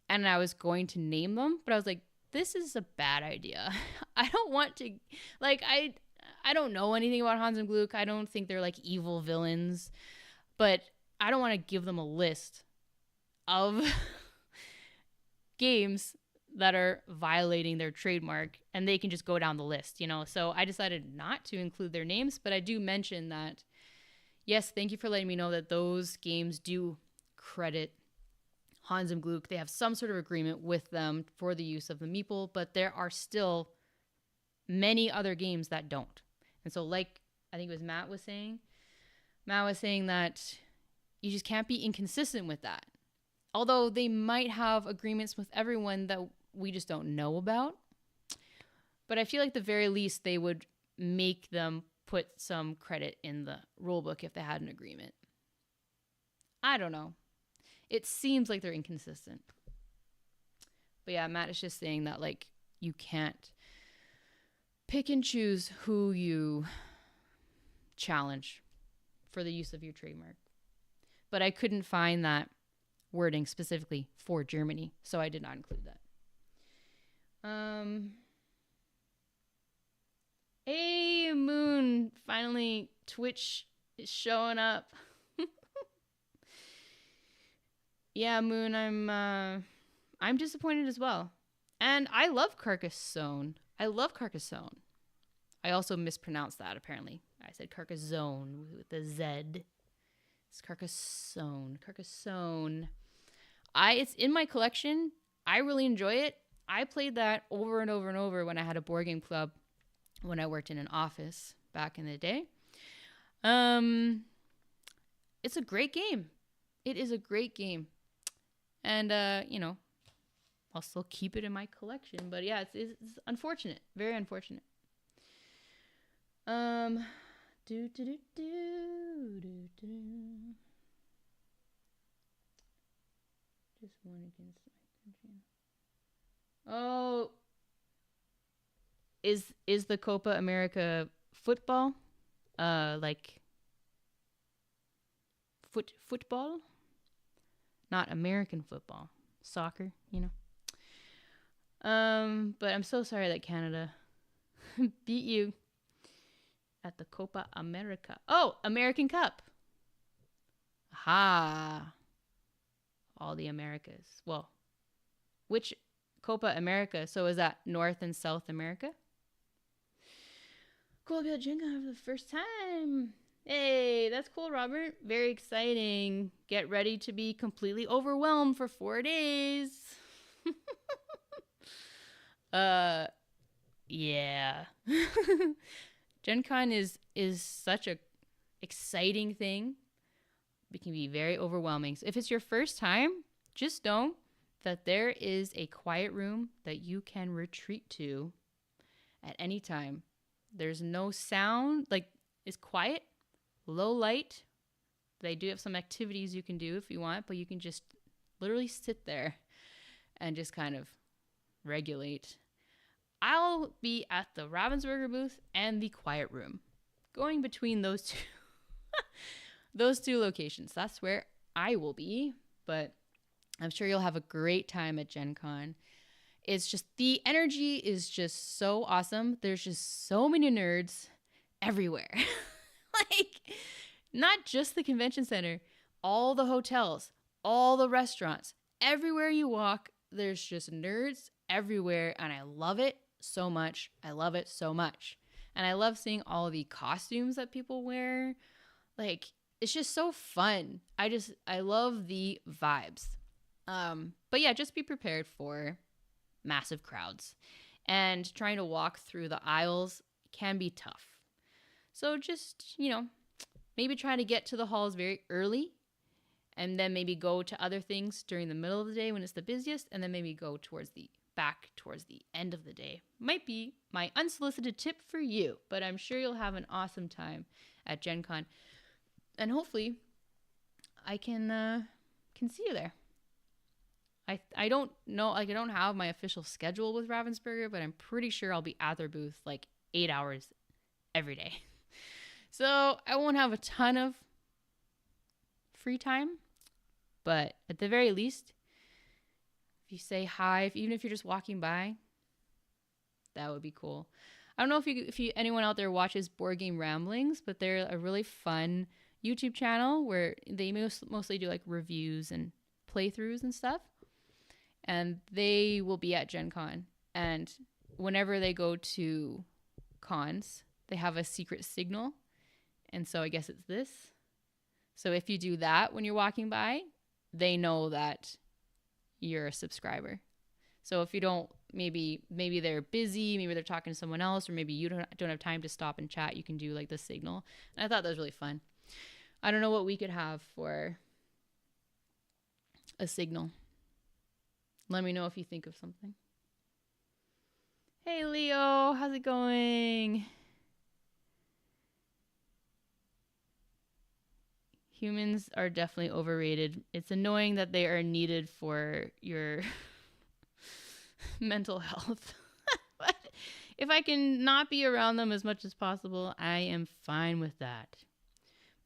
[SPEAKER 1] and I was going to name them, but I was like, this is a bad idea. I don't want to, like, I don't know anything about Hans and Gluck. I don't think they're like evil villains, but I don't want to give them a list of games that are violating their trademark and they can just go down the list, So I decided not to include their names, but I do mention that, yes, thank you for letting me know that those games do credit Hans and Gluck. They have some sort of agreement with them for the use of the Meeple, but there are still many other games that don't. And so, like I think it was Matt was saying that you just can't be inconsistent with that. Although they might have agreements with everyone that we just don't know about. But I feel like at the very least they would make them put some credit in the rulebook if they had an agreement. I don't know. It seems like they're inconsistent. But yeah, Matt is just saying that, like, you can't pick and choose who you challenge for the use of your trademark. But I couldn't find that wording specifically for Germany, so I did not include that. Hey, Moon, finally Twitch is showing up. Yeah, Moon, I'm disappointed as well. And I love Carcassonne. I also mispronounced that, apparently. I said Carcassonne with a Z. It's Carcassonne. It's in my collection. I really enjoy it. I played that over and over and over when I had a board game club when I worked in an office back in the day. It's a great game. It is a great game. And, I'll still keep it in my collection. But yeah, it's unfortunate. Very unfortunate. Do, do, do, do, do, do. Just one against my country. Oh, is the Copa America football? Like football? Not American football. Soccer, But I'm so sorry that Canada beat you at the Copa America. Oh, American Cup. Aha. All the Americas. Well, which Copa America? So is that North and South America? Cool, I'll be Gen Con for the first time. Hey, that's cool, Robert. Very exciting. Get ready to be completely overwhelmed for 4 days. Yeah. Gen Con is such a exciting thing. It can be very overwhelming. So if it's your first time, just know that there is a quiet room that you can retreat to at any time. There's no sound, like it's quiet, low light. They do have some activities you can do if you want, but you can just literally sit there and just kind of regulate. I'll be at the Ravensburger booth and the quiet room, going between those two. Those two locations. That's where I will be, but I'm sure you'll have a great time at Gen Con. It's just, the energy is just so awesome. There's just so many nerds everywhere. Like, not just the convention center, all the hotels, all the restaurants, everywhere you walk, there's just nerds everywhere, and I love it so much. I love it so much. And I love seeing all the costumes that people wear. Like, it's just so fun. I love the vibes. But yeah, just be prepared for massive crowds. And trying to walk through the aisles can be tough. So just, maybe try to get to the halls very early, and then maybe go to other things during the middle of the day when it's the busiest, and then maybe go towards the end of the day. Might be my unsolicited tip for you, but I'm sure you'll have an awesome time at Gen Con. And hopefully I can see you there. I don't know, like, I don't have my official schedule with Ravensburger, but I'm pretty sure I'll be at their booth like 8 hours every day. So I won't have a ton of free time, but at the very least, if you say hi, even if you're just walking by, that would be cool. I don't know if anyone out there watches Board Game Ramblings, but they're a really fun YouTube channel where they mostly do like reviews and playthroughs and stuff. And they will be at Gen Con. And whenever they go to cons, they have a secret signal. And so I guess it's this. So if you do that when you're walking by, they know that you're a subscriber. So if you don't, maybe they're busy, maybe they're talking to someone else, or maybe you don't have time to stop and chat, you can do like the signal. And I thought that was really fun. I don't know what we could have for a signal. Let me know if you think of something. Hey, Leo, how's it going? Humans are definitely overrated. It's annoying that they are needed for your mental health. But if I can not be around them as much as possible, I am fine with that.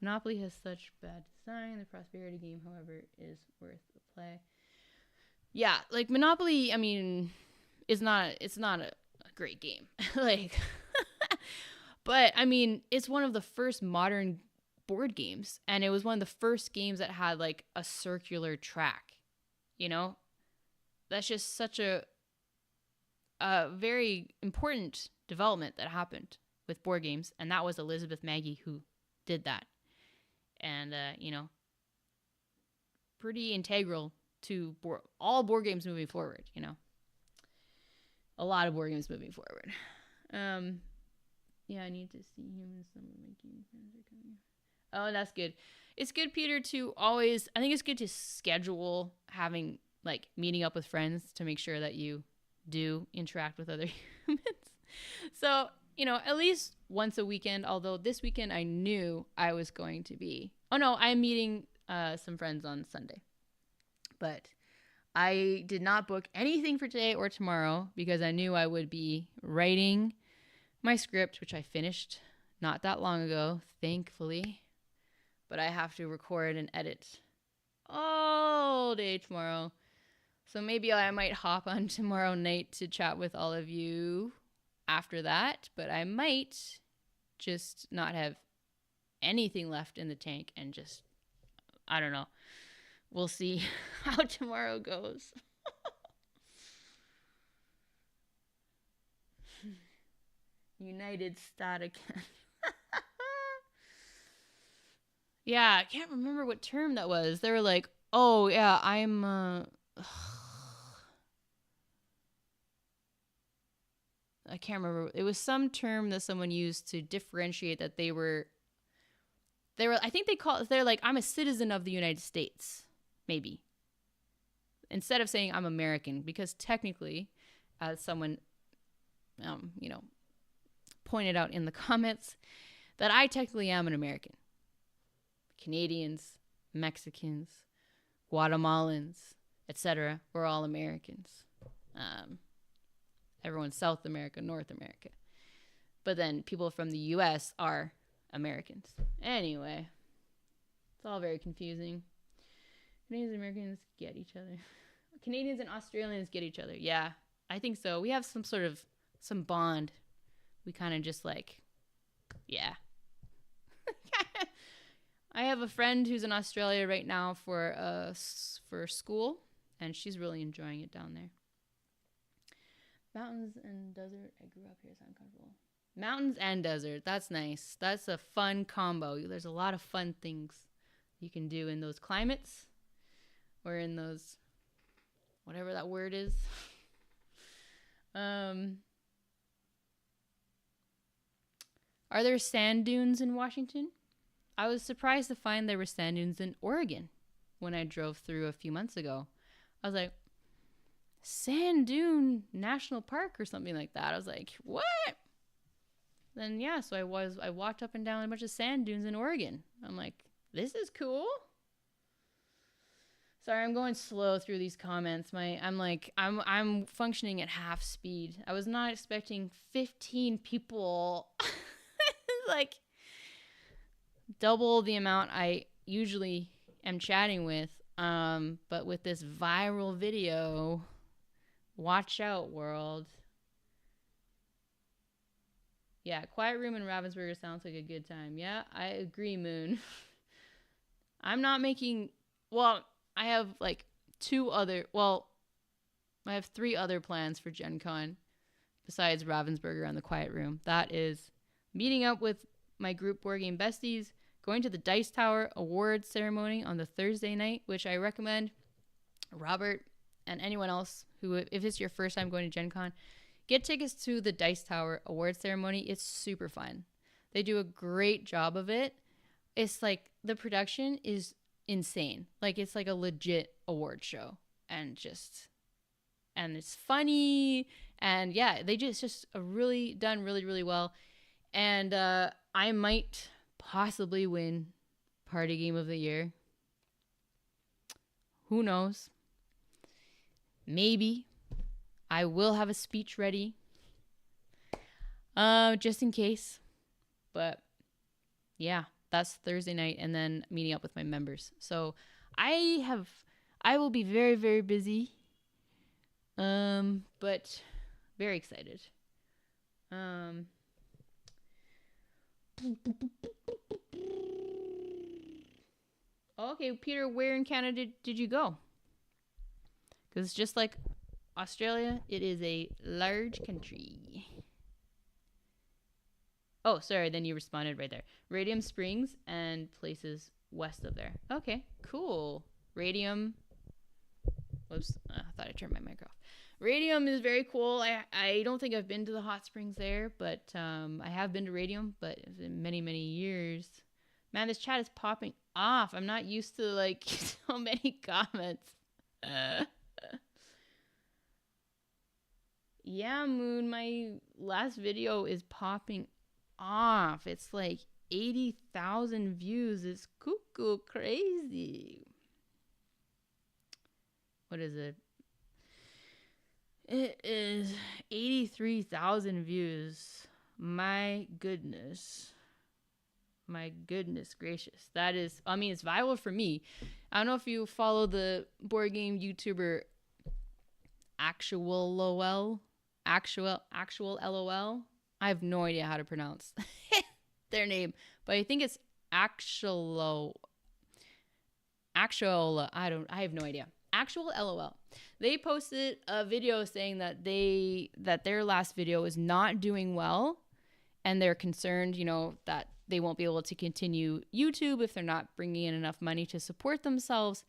[SPEAKER 1] Monopoly has such bad design. The prosperity game, however, is worth the play. Yeah, like Monopoly, I mean, it's not a great game. Like, but I mean, it's one of the first modern board games, and it was one of the first games that had like a circular track. That's just such a very important development that happened with board games, and that was Elizabeth Maggie who did that. And pretty integral to all board games moving forward. A lot of board games moving forward. Yeah, I need to see humans. Some of my gaming friends are coming. Oh, that's good. It's good, Peter, to always, I think it's good to schedule having like meeting up with friends to make sure that you do interact with other humans. So, at least once a weekend, although this weekend I knew I was going to be. Oh no, I'm meeting some friends on Sunday. But I did not book anything for today or tomorrow because I knew I would be writing my script, which I finished not that long ago, thankfully. But I have to record and edit all day tomorrow. So maybe I might hop on tomorrow night to chat with all of you after that. But I might just not have anything left in the tank and just, I don't know. We'll see how tomorrow goes. United Static. Yeah, I can't remember what term that was. They were like, oh, yeah, I'm... I can't remember. It was some term that someone used to differentiate that they were, I think they're like, I'm a citizen of the United States, maybe. Instead of saying I'm American, because technically, as someone, pointed out in the comments, that I technically am an American. Canadians, Mexicans, Guatemalans, etc. We're all Americans. Everyone's South America, North America. But then people from the U.S. are Americans. Anyway, it's all very confusing. Canadians and Americans get each other. Canadians and Australians get each other. Yeah, I think so. We have some bond. We kind of just like, yeah. I have a friend who's in Australia right now for school, and she's really enjoying it down there. Mountains and desert. I grew up here, so I'm comfortable. Mountains and desert. That's nice. That's a fun combo. There's a lot of fun things you can do in those climates, or in those, whatever that word is. Are there sand dunes in Washington? I was surprised to find there were sand dunes in Oregon when I drove through a few months ago. I was like, Sand Dune National Park or something like that. I was like, what? Then yeah, so I walked up and down a bunch of sand dunes in Oregon. I'm like, this is cool. Sorry, I'm going slow through these comments. I'm functioning at half speed. I was not expecting 15 people. Like double the amount I usually am chatting with. But with this viral video, watch out, world. Yeah, Quiet Room in Ravensburger sounds like a good time. Yeah, I agree, Moon. I'm not making... Well, I have like I have 3 other plans for Gen Con besides Ravensburger and the Quiet Room. That is meeting up with my group Board Game Besties, going to the Dice Tower Awards ceremony on the Thursday night, which I recommend Robert and anyone else who, if it's your first time going to Gen Con, get tickets to the Dice Tower Awards ceremony. It's super fun. They do a great job of it. It's like the production is insane. Like it's like a legit award show, and it's funny, and yeah, they just really done really, really well. And I might possibly win Party Game of the Year. Who knows? Maybe. I will have a speech ready. Just in case. But yeah, that's Thursday night, and then meeting up with my members. So I will be very, very busy. But very excited. Okay, Peter, where in Canada did you go? Because just like Australia, it is a large country. Oh, sorry, then you responded right there. Radium Springs and places west of there. Okay, cool. Radium. Whoops, I thought I turned my mic off. Radium is very cool. I don't think I've been to the hot springs there, but I have been to Radium, but it's been many, many years. Man, this chat is popping off. I'm not used to like so many comments. Yeah, Moon, my last video is popping off. It's like 80,000 views. It's cuckoo crazy. What is it? It is 83,000 views. My goodness. My goodness gracious. That is, I mean, it's viral for me. I don't know if you follow the board game YouTuber Actual LOL. Actual LOL. I have no idea how to pronounce their name, but I think it's Actual. I have no idea. Actual LOL. They posted a video saying that their last video is not doing well, and they're concerned, that they won't be able to continue YouTube if they're not bringing in enough money to support themselves.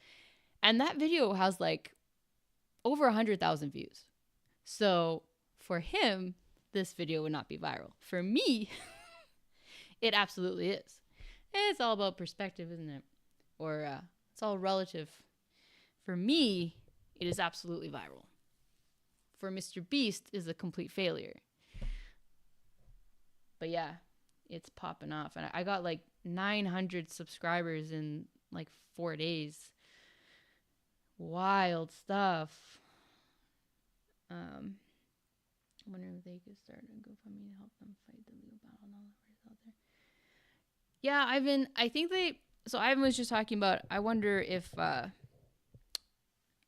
[SPEAKER 1] And that video has like over 100,000 views. So for him, this video would not be viral. For me, it absolutely is. It's all about perspective, isn't it? Or it's all relative. For me, it is absolutely viral. For Mr. Beast, is a complete failure. But yeah, it's popping off. And I got like 900 subscribers in like 4 days. Wild stuff. I'm wondering if they could start a GoFundMe to help them fight the legal battle and all the out there. Yeah, Ivan was just talking about, I wonder if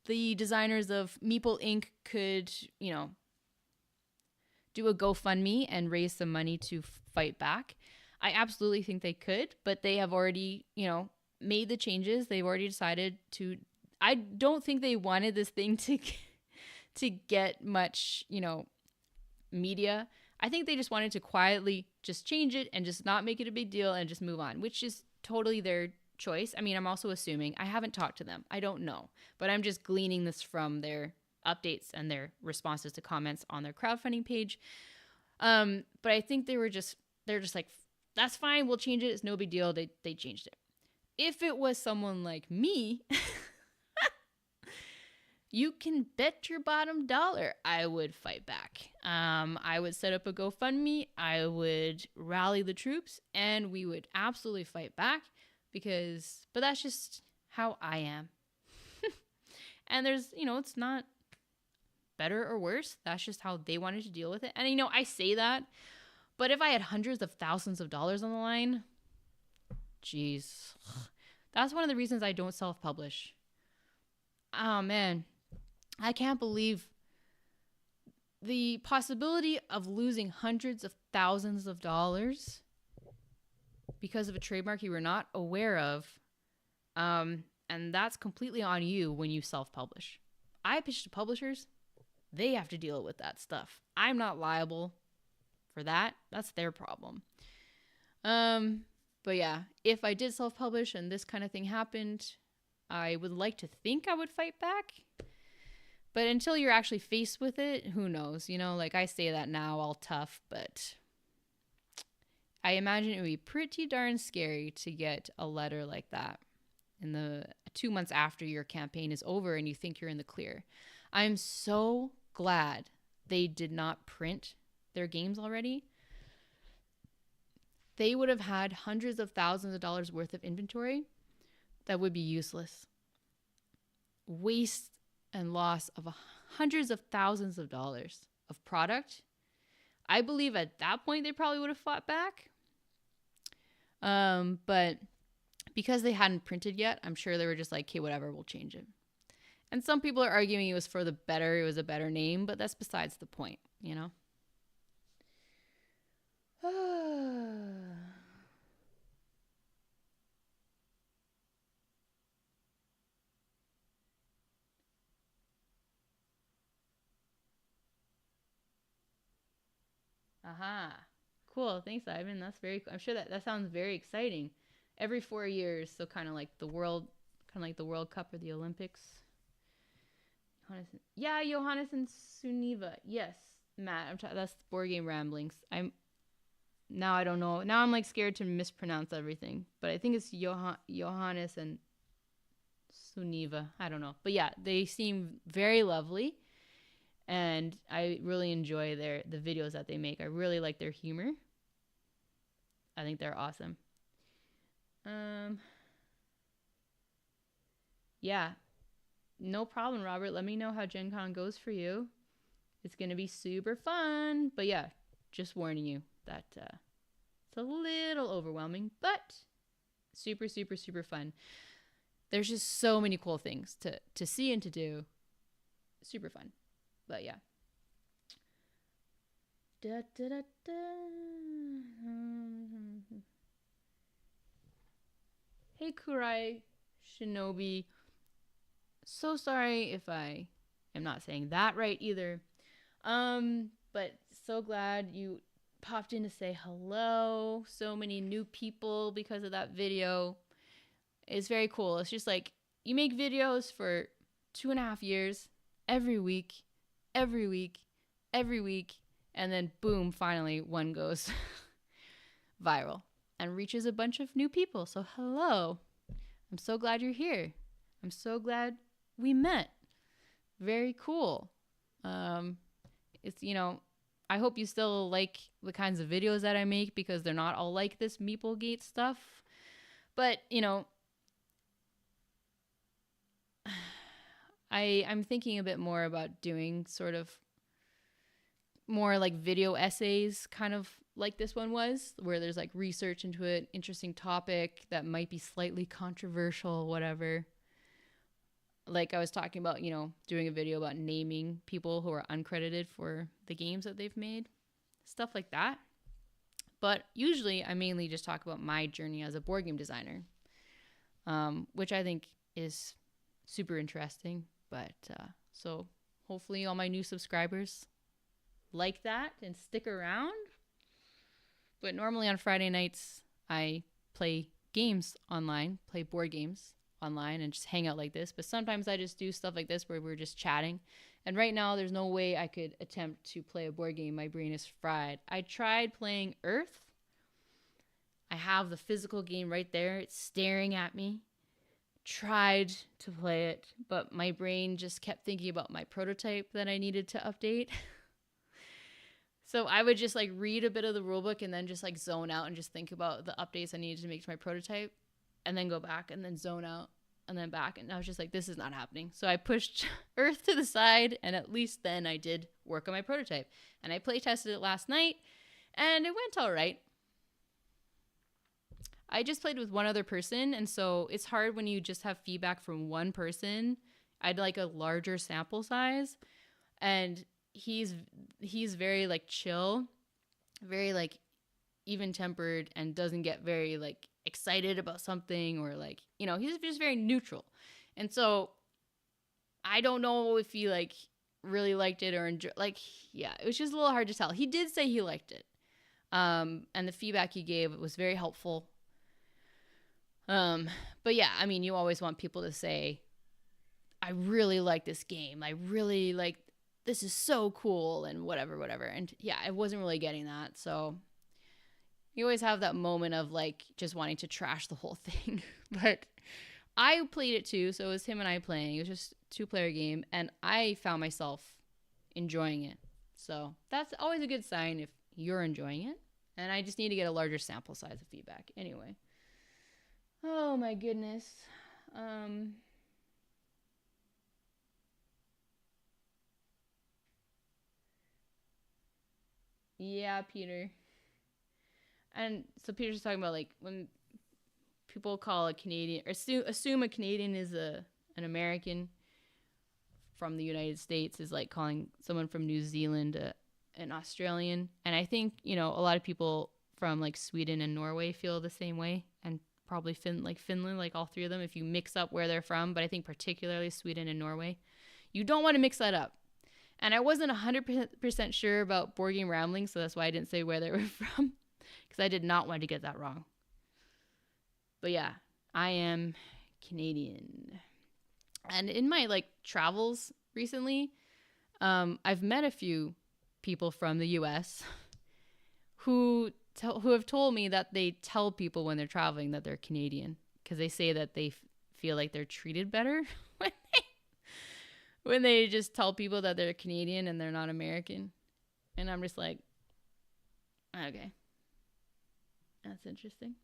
[SPEAKER 1] the designers of Meeple Inc. could, do a GoFundMe and raise some money to fight back. I absolutely think they could, but they have already, made the changes. They've already decided to. I don't think they wanted this thing to get much, media. I think they just wanted to quietly just change it and just not make it a big deal and just move on, which is totally their choice. I mean, I'm also assuming. I haven't talked to them. I don't know, but I'm just gleaning this from their updates and their responses to comments on their crowdfunding page. But I think they're just like, that's fine, we'll change it, it's no big deal. They changed it. If it was someone like me, you can bet your bottom dollar I would fight back. I would set up a GoFundMe, I would rally the troops, and we would absolutely fight back but that's just how I am. And there's, it's not better or worse. That's just how they wanted to deal with it. And, I say that, but if I had hundreds of thousands of dollars on the line, geez, that's one of the reasons I don't self-publish. Oh, man. I can't believe the possibility of losing hundreds of thousands of dollars because of a trademark you were not aware of. And that's completely on you when you self-publish. I pitch to publishers. They have to deal with that stuff. I'm not liable for that. That's their problem. But yeah, if I did self-publish and this kind of thing happened, I would like to think I would fight back. But until you're actually faced with it, who knows? Like I say that now all tough, but I imagine it would be pretty darn scary to get a letter like that in the 2 months after your campaign is over and you think you're in the clear. I'm so glad they did not print their games already. They would have had hundreds of thousands of dollars worth of inventory that would be useless. Waste and loss of hundreds of thousands of dollars of product. I believe at that point they probably would have fought back. But because they hadn't printed yet, I'm sure they were just like, okay, whatever, we'll change it. And some people are arguing it was for the better, it was a better name, but that's besides the point, Aha. Cool. Thanks, Ivan. That's very cool. I'm sure that sounds very exciting. Every 4 years, so kind of like the World Cup or the Olympics. Johannes and Suniva. Yes, Matt. That's board game ramblings. I don't know. Now I'm like scared to mispronounce everything, but I think it's Johannes and Suniva. I don't know. But yeah, they seem very lovely. And I really enjoy the videos that they make. I really like their humor. I think they're awesome. Yeah, no problem, Robert. Let me know how Gen Con goes for you. It's going to be super fun. But yeah, just warning you that it's a little overwhelming, but super, super, super fun. There's just so many cool things to see and to do. Super fun. But yeah. Da, da, da, da. Hey, Kurai Shinobi. So sorry if I am not saying that right either. But so glad you popped in to say hello. So many new people because of that video. It's very cool. It's just like you make videos for 2.5 years, every week, every week, every week, and then boom, finally one goes viral and reaches a bunch of new people. So hello. I'm so glad you're here. I'm so glad we met. Very cool. It's, I hope you still like the kinds of videos that I make because they're not all like this Meeplegate stuff. But, I'm thinking a bit more about doing sort of more like video essays, kind of like this one was, where there's like research into an interesting topic that might be slightly controversial, whatever. Like I was talking about, doing a video about naming people who are uncredited for the games that they've made, stuff like that. But usually I mainly just talk about my journey as a board game designer, which I think is super interesting. But so hopefully all my new subscribers like that and stick around. But normally on Friday nights, I play games online, play board games online and just hang out like this. But sometimes I just do stuff like this where we're just chatting. And right now there's no way I could attempt to play a board game. My brain is fried. I tried playing Earth. I have the physical game right there. It's staring at me. Tried to play it, but my brain just kept thinking about my prototype that I needed to update. So I would just like read a bit of the rulebook and then just like zone out and just think about the updates I needed to make to my prototype and then go back and then zone out and then back. And I was just like, this is not happening. So I pushed Earth to the side and at least then I did work on my prototype. And I play tested it last night and it went all right. I just played with one other person, and so it's hard when you just have feedback from one person. I'd like a larger sample size, and he's very like chill, very like even-tempered, and doesn't get very like excited about something or like, he's just very neutral. And so I don't know if he like really liked it or enjoy, like, yeah, it was just a little hard to tell. He did say he liked it, and the feedback he gave was very helpful. But yeah, I mean, you always want people to say, I really like this game. I really like, this is so cool and whatever. And yeah, I wasn't really getting that. So you always have that moment of like just wanting to trash the whole thing. But I played it too. So it was him and I playing. It was just a 2-player game and I found myself enjoying it. So that's always a good sign if you're enjoying it. And I just need to get a larger sample size of feedback anyway. Oh my goodness. Yeah, Peter. And so Peter's talking about like when people call a Canadian or assume a Canadian is an American from the United States is like calling someone from New Zealand an Australian. And I think, a lot of people from like Sweden and Norway feel the same way, and probably Finland, like all three of them, if you mix up where they're from. But I think particularly Sweden and Norway, you don't want to mix that up. And I wasn't 100% sure about Board Game Ramblings, so that's why I didn't say where they were from, because I did not want to get that wrong. But yeah, I am Canadian. And in my like travels recently, I've met a few people from the US who have told me that they tell people when they're traveling that they're Canadian, because they say that they feel like they're treated better when they just tell people that they're Canadian and they're not American. And I'm just like, okay, that's interesting.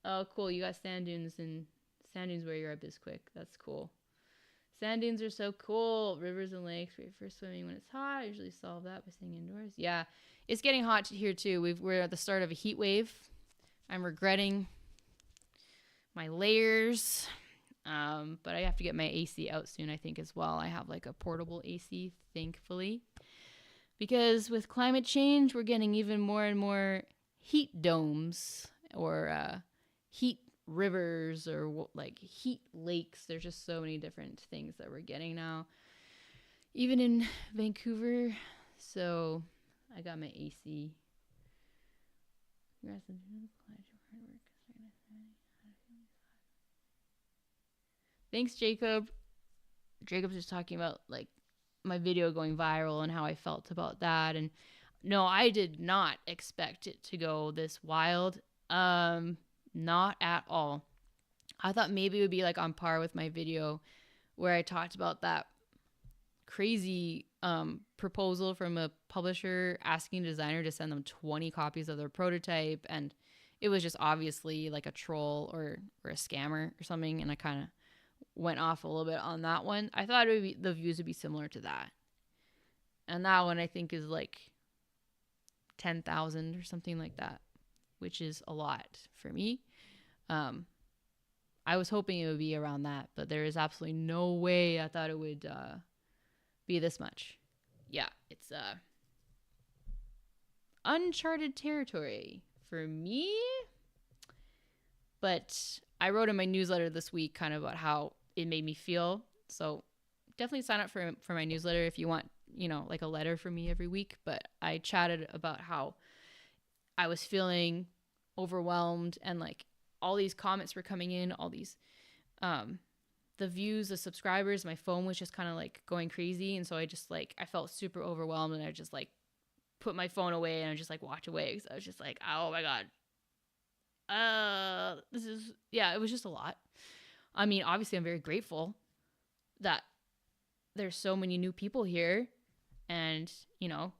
[SPEAKER 1] Oh, cool. You got sand dunes, and sand dunes where you're at Bisquick. That's cool. Sand dunes are so cool. Rivers and lakes, great for swimming when it's hot. I usually solve that by staying indoors. Yeah, it's getting hot here too. We're at the start of a heat wave. I'm regretting my layers, but I have to get my AC out soon, I think, as well. I have like a portable AC, thankfully, because with climate change, we're getting even more and more heat domes or heat rivers or like heat lakes. There's just so many different things that we're getting now, even in Vancouver. So I got my AC. Thanks, Jacob. Jacob's just talking about like my video going viral and how I felt about that. And no, I did not expect it to go this wild. Not at all. I thought maybe it would be like on par with my video where I talked about that crazy proposal from a publisher asking a designer to send them 20 copies of their prototype, and it was just obviously like a troll or a scammer or something, and I kind of went off a little bit on that one. I thought the views would be similar to that, and that one I think is like 10,000 or something like that, which is a lot for me. I was hoping it would be around that, but there is absolutely no way I thought it would be this much. Yeah, it's uncharted territory for me. But I wrote in my newsletter this week kind of about how it made me feel. So definitely sign up for my newsletter if you want, like a letter from me every week. But I chatted about how I was feeling overwhelmed, and like all these comments were coming in, all these the views, the subscribers, my phone was just kind of like going crazy. And so I just like, I felt super overwhelmed, and I just like put my phone away and I just like walked away because I was just like, oh my God. It was just a lot. I mean, obviously I'm very grateful that there's so many new people here, and,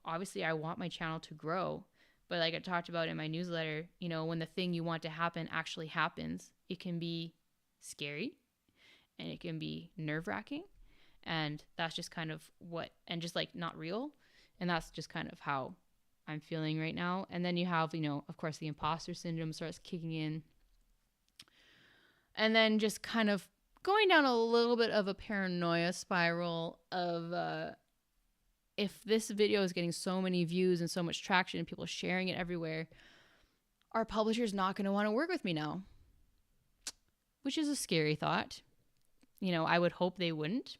[SPEAKER 1] obviously I want my channel to grow. But like I talked about in my newsletter, when the thing you want to happen actually happens, it can be scary and it can be nerve-wracking, and that's just kind of and just like not real. And that's just kind of how I'm feeling right now. And then you have, of course, the imposter syndrome starts kicking in. And then just kind of going down a little bit of a paranoia spiral of if this video is getting so many views and so much traction and people sharing it everywhere, are publishers not going to want to work with me now? Which is a scary thought. I would hope they wouldn't.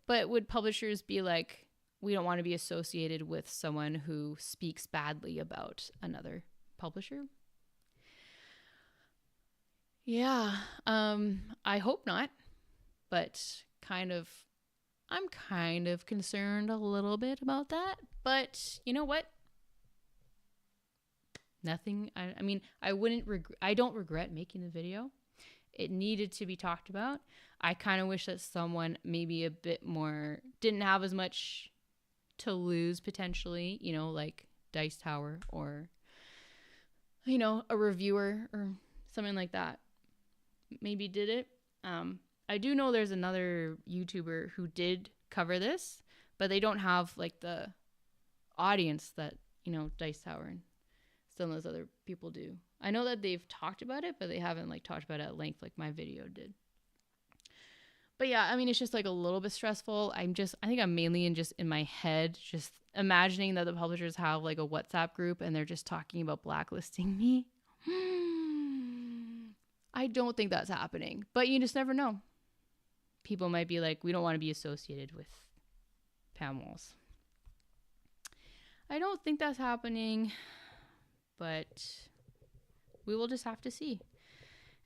[SPEAKER 1] But would publishers be like, we don't want to be associated with someone who speaks badly about another publisher? Yeah, I hope not. But I'm kind of concerned a little bit about that. But you know what? Nothing. I mean, I don't regret making the video. It needed to be talked about. I kind of wish that someone maybe a bit more didn't have as much to lose potentially, like Dice Tower or, a reviewer or something like that. Maybe did it. I do know there's another YouTuber who did cover this, but they don't have like the audience that, Dice Tower and some of those other people do. I know that they've talked about it, but they haven't like talked about it at length like my video did. But yeah, I mean, it's just like a little bit stressful. I think I'm mainly in my head, just imagining that the publishers have like a WhatsApp group and they're just talking about blacklisting me. I don't think that's happening, but you just never know. People might be like, we don't want to be associated with Pam Walls. I don't think that's happening, but we will just have to see.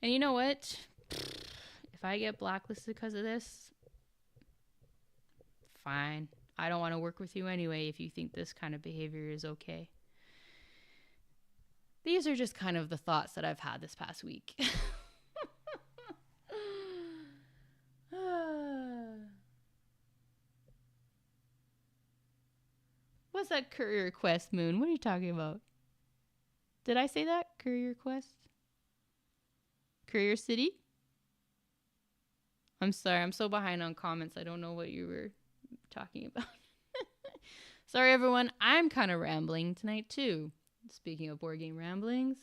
[SPEAKER 1] And you know what? If I get blacklisted because of this, fine. I don't want to work with you anyway if you think this kind of behavior is okay. these are just kind of the thoughts that I've had this past week. What's that courier quest, Moon? What are you talking about? Did I say that? Courier quest? Courier City? I'm sorry, I'm so behind on comments. I don't know what you were talking about. Sorry, everyone. I'm kind of rambling tonight, too. Speaking of board game ramblings,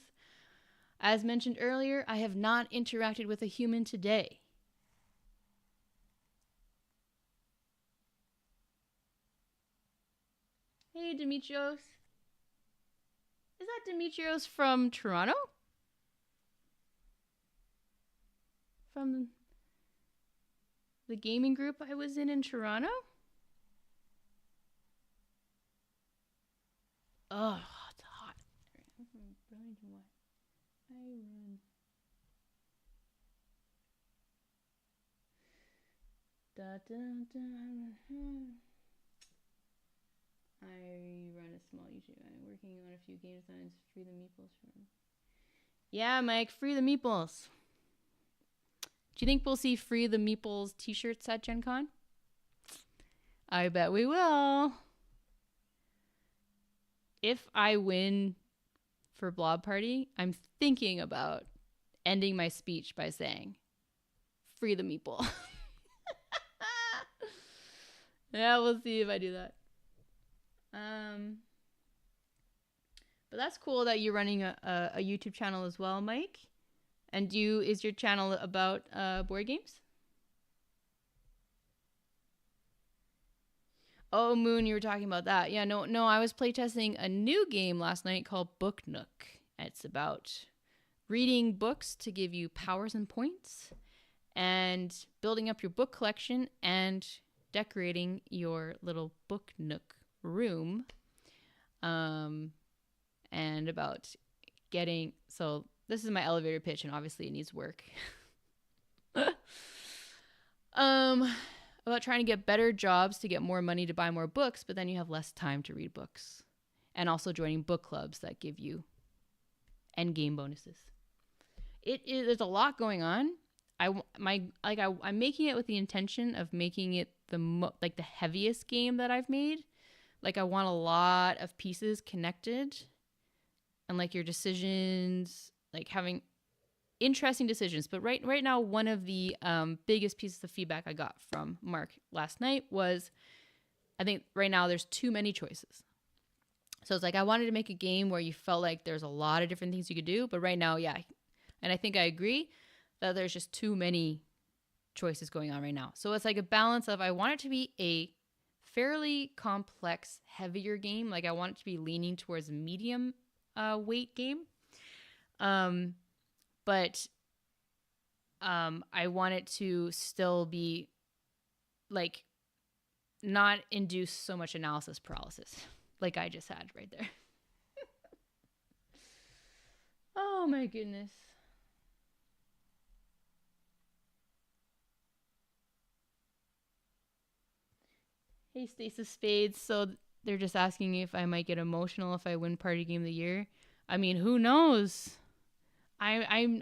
[SPEAKER 1] as mentioned earlier, I have not interacted with a human today. Hey, Demetrios. Is that Demetrios from Toronto? From the gaming group I was in Toronto? Oh, it's hot. I run a small YouTube. I'm working on a few game designs. Free the meeples from. Yeah, Mike, free the meeples. Do you think we'll see free the meeples t-shirts at Gen Con? I bet we will. If I win for Blob Party, I'm thinking about ending my speech by saying, free the meeple. Yeah, we'll see if I do that. But that's cool that you're running a YouTube channel as well, Mike. And is your channel about board games? Oh, Moon, you were talking about that. Yeah, no, I was playtesting a new game last night called Book Nook. It's about reading books to give you powers and points and building up your book collection and decorating your little Book Nook room. And about getting... So this is my elevator pitch, and obviously it needs work. About trying to get better jobs to get more money to buy more books, but then you have less time to read books. And also joining book clubs that give you end game bonuses. There's a lot going on. I'm making it with the intention of making it the heaviest game that I've made. Like, I want a lot of pieces connected, and like your decisions, like having interesting decisions. But right now, one of the biggest pieces of feedback I got from Mark last night was, I think right now there's too many choices. So it's like, I wanted to make a game where you felt like there's a lot of different things you could do. But right now, yeah. And I think I agree that there's just too many choices going on right now. So it's like a balance of, I want it to be a fairly complex, heavier game. Like, I want it to be leaning towards a medium weight game. But I want it to still be, like, not induce so much analysis paralysis like I just had right there. Oh my goodness. Hey, Stasis Spades. So they're just asking if I might get emotional if I win Party Game of the Year. I mean, who knows? I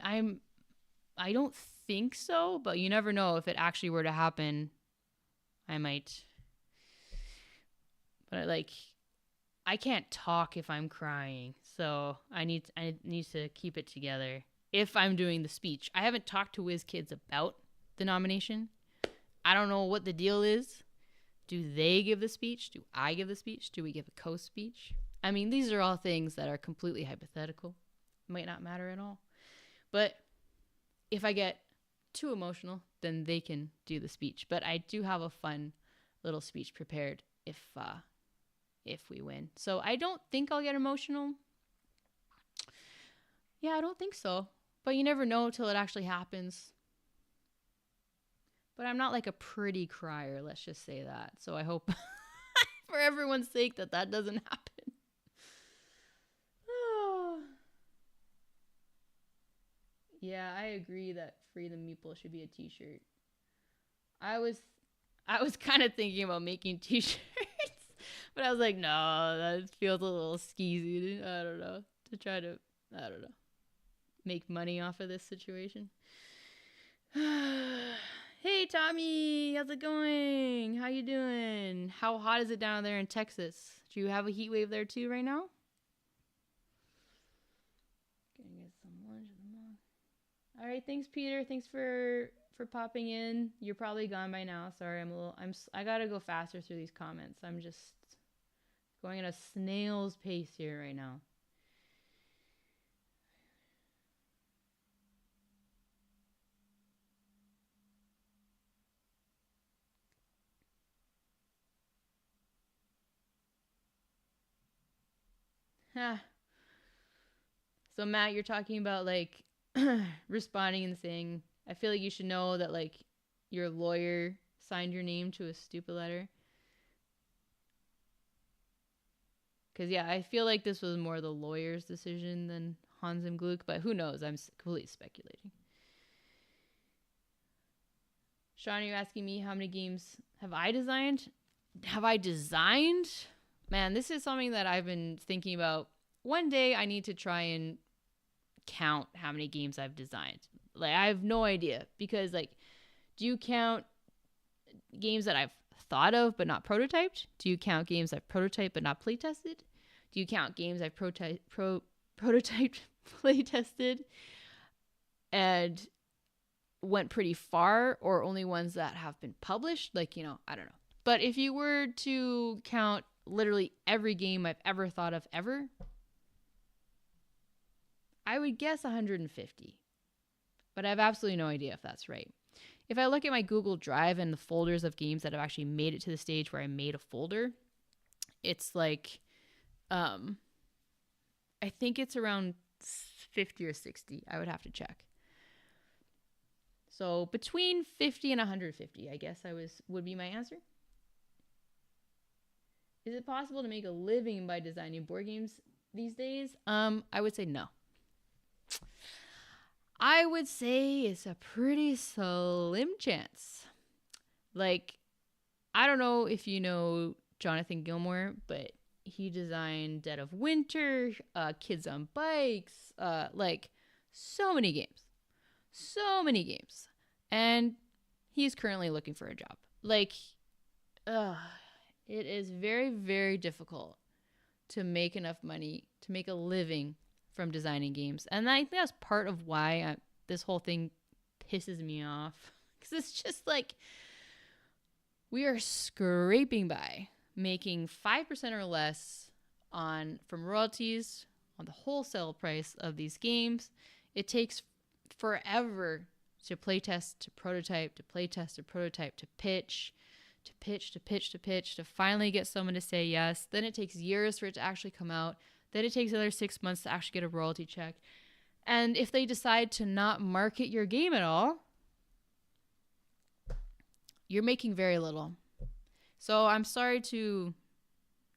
[SPEAKER 1] don't think so, but you never know. If it actually were to happen, I might. But like, I can't talk if I'm crying, so I need to keep it together. If I'm doing the speech, I haven't talked to WizKids about the nomination. I don't know what the deal is. Do they give the speech? Do I give the speech? Do we give a co-speech? I mean, these are all things that are completely hypothetical. Might not matter at all. But if I get too emotional, then they can do the speech. But I do have a fun little speech prepared if we win. So I don't think I'll get emotional. Yeah, I don't think so. But you never know till it actually happens. But I'm not like a pretty crier, let's just say that. So I hope for everyone's sake that doesn't happen. Yeah, I agree that Free the Meeple should be a t-shirt. I was kind of thinking about making t-shirts, but I was like, no, that feels a little skeezy. I don't know, to try to I don't know. Make money off of this situation. Hey Tommy, how's it going? How you doing? How hot is it down there in Texas? Do you have a heat wave there too right now? Gonna get some lunch at the mall. All right, thanks Peter. Thanks for popping in. You're probably gone by now. Sorry, I gotta go faster through these comments. I'm just going at a snail's pace here right now. So Matt, you're talking about like responding and saying, I feel like you should know that like your lawyer signed your name to a stupid letter. Because yeah, I feel like this was more the lawyer's decision than Hans im Glück, but who knows? I'm completely speculating. Sean, are you asking me how many games have I designed? Have I designed? Man, this is something that I've been thinking about. One day I need to try and count how many games I've designed. Like, I have no idea, because like, do you count games that I've thought of but not prototyped? Do you count games I've prototyped but not playtested? Do you count games I've prototyped, playtested, and went pretty far, or only ones that have been published? Like, you know, I don't know. But if you were to count literally every game I've ever thought of ever, I would guess 150. But I have absolutely no idea if that's right. If I look at my Google Drive and the folders of games that have actually made it to the stage where I made a folder, it's like, I think it's around 50 or 60. I would have to check. So between 50 and 150, I guess would be my answer. Is it possible to make a living by designing board games these days? I would say no. I would say it's a pretty slim chance. Like, I don't know if you know Jonathan Gilmour, but he designed Dead of Winter, Kids on Bikes, like so many games. So many games. And he's currently looking for a job. Like, it is very, very difficult to make enough money, to make a living from designing games. And I think that's part of why this whole thing pisses me off. Because it's just like, we are scraping by, making 5% or less from royalties on the wholesale price of these games. It takes forever to playtest, to prototype, to playtest, to prototype, to pitch, to finally get someone to say yes. Then it takes years for it to actually come out. Then it takes another 6 months to actually get a royalty check. And if they decide to not market your game at all, you're making very little. So I'm sorry to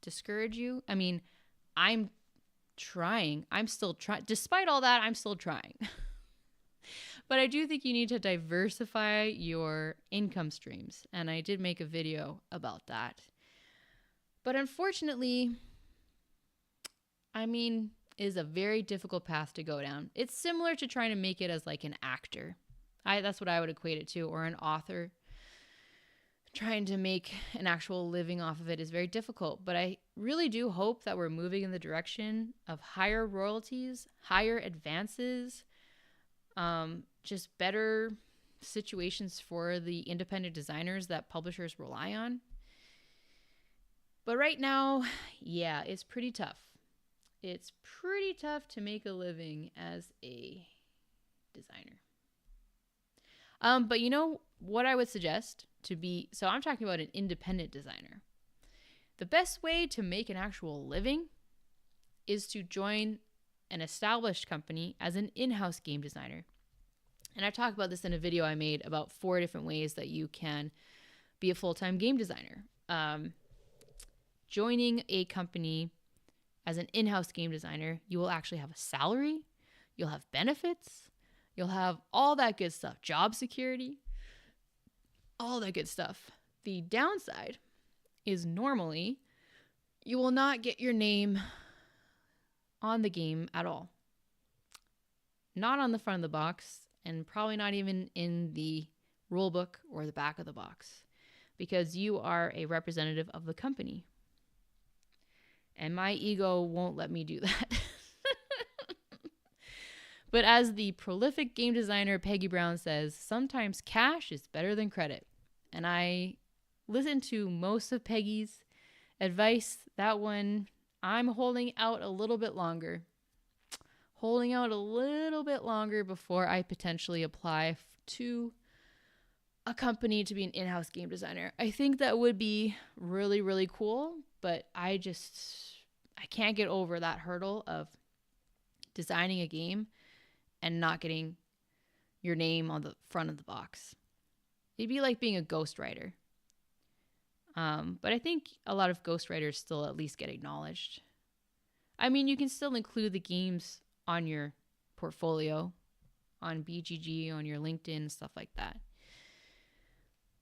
[SPEAKER 1] discourage you. I mean, I'm trying. I'm still trying. Despite all that, I'm still trying. But I do think you need to diversify your income streams. And I did make a video about that. But unfortunately, I mean, is a very difficult path to go down. It's similar to trying to make it as like an actor. That's what I would equate it to, or an author. Trying to make an actual living off of it is very difficult. But I really do hope that we're moving in the direction of higher royalties, higher advances, just better situations for the independent designers that publishers rely on. But right now, yeah, it's pretty tough. It's pretty tough to make a living as a designer. But you know what I would suggest to be, so I'm talking about an independent designer. The best way to make an actual living is to join an established company as an in-house game designer. And I've talked about this in a video I made about 4 different ways that you can be a full-time game designer. Joining a company as an in-house game designer, you will actually have a salary, you'll have benefits, you'll have all that good stuff, job security, all that good stuff. The downside is normally you will not get your name on the game at all. not on the front of the box, and probably not even in the rule book or the back of the box, because you are a representative of the company. And my ego won't let me do that. But as the prolific game designer Peggy Brown says, sometimes cash is better than credit. And I listened to most of Peggy's advice. That one, I'm holding out a little bit longer. Holding out a little bit longer before I potentially apply to a company to be an in-house game designer. I think that would be really, really cool, but I can't get over that hurdle of designing a game and not getting your name on the front of the box. It'd be like being a ghostwriter. But I think a lot of ghostwriters still at least get acknowledged. I mean, you can still include the games on your portfolio, on BGG, on your LinkedIn, stuff like that.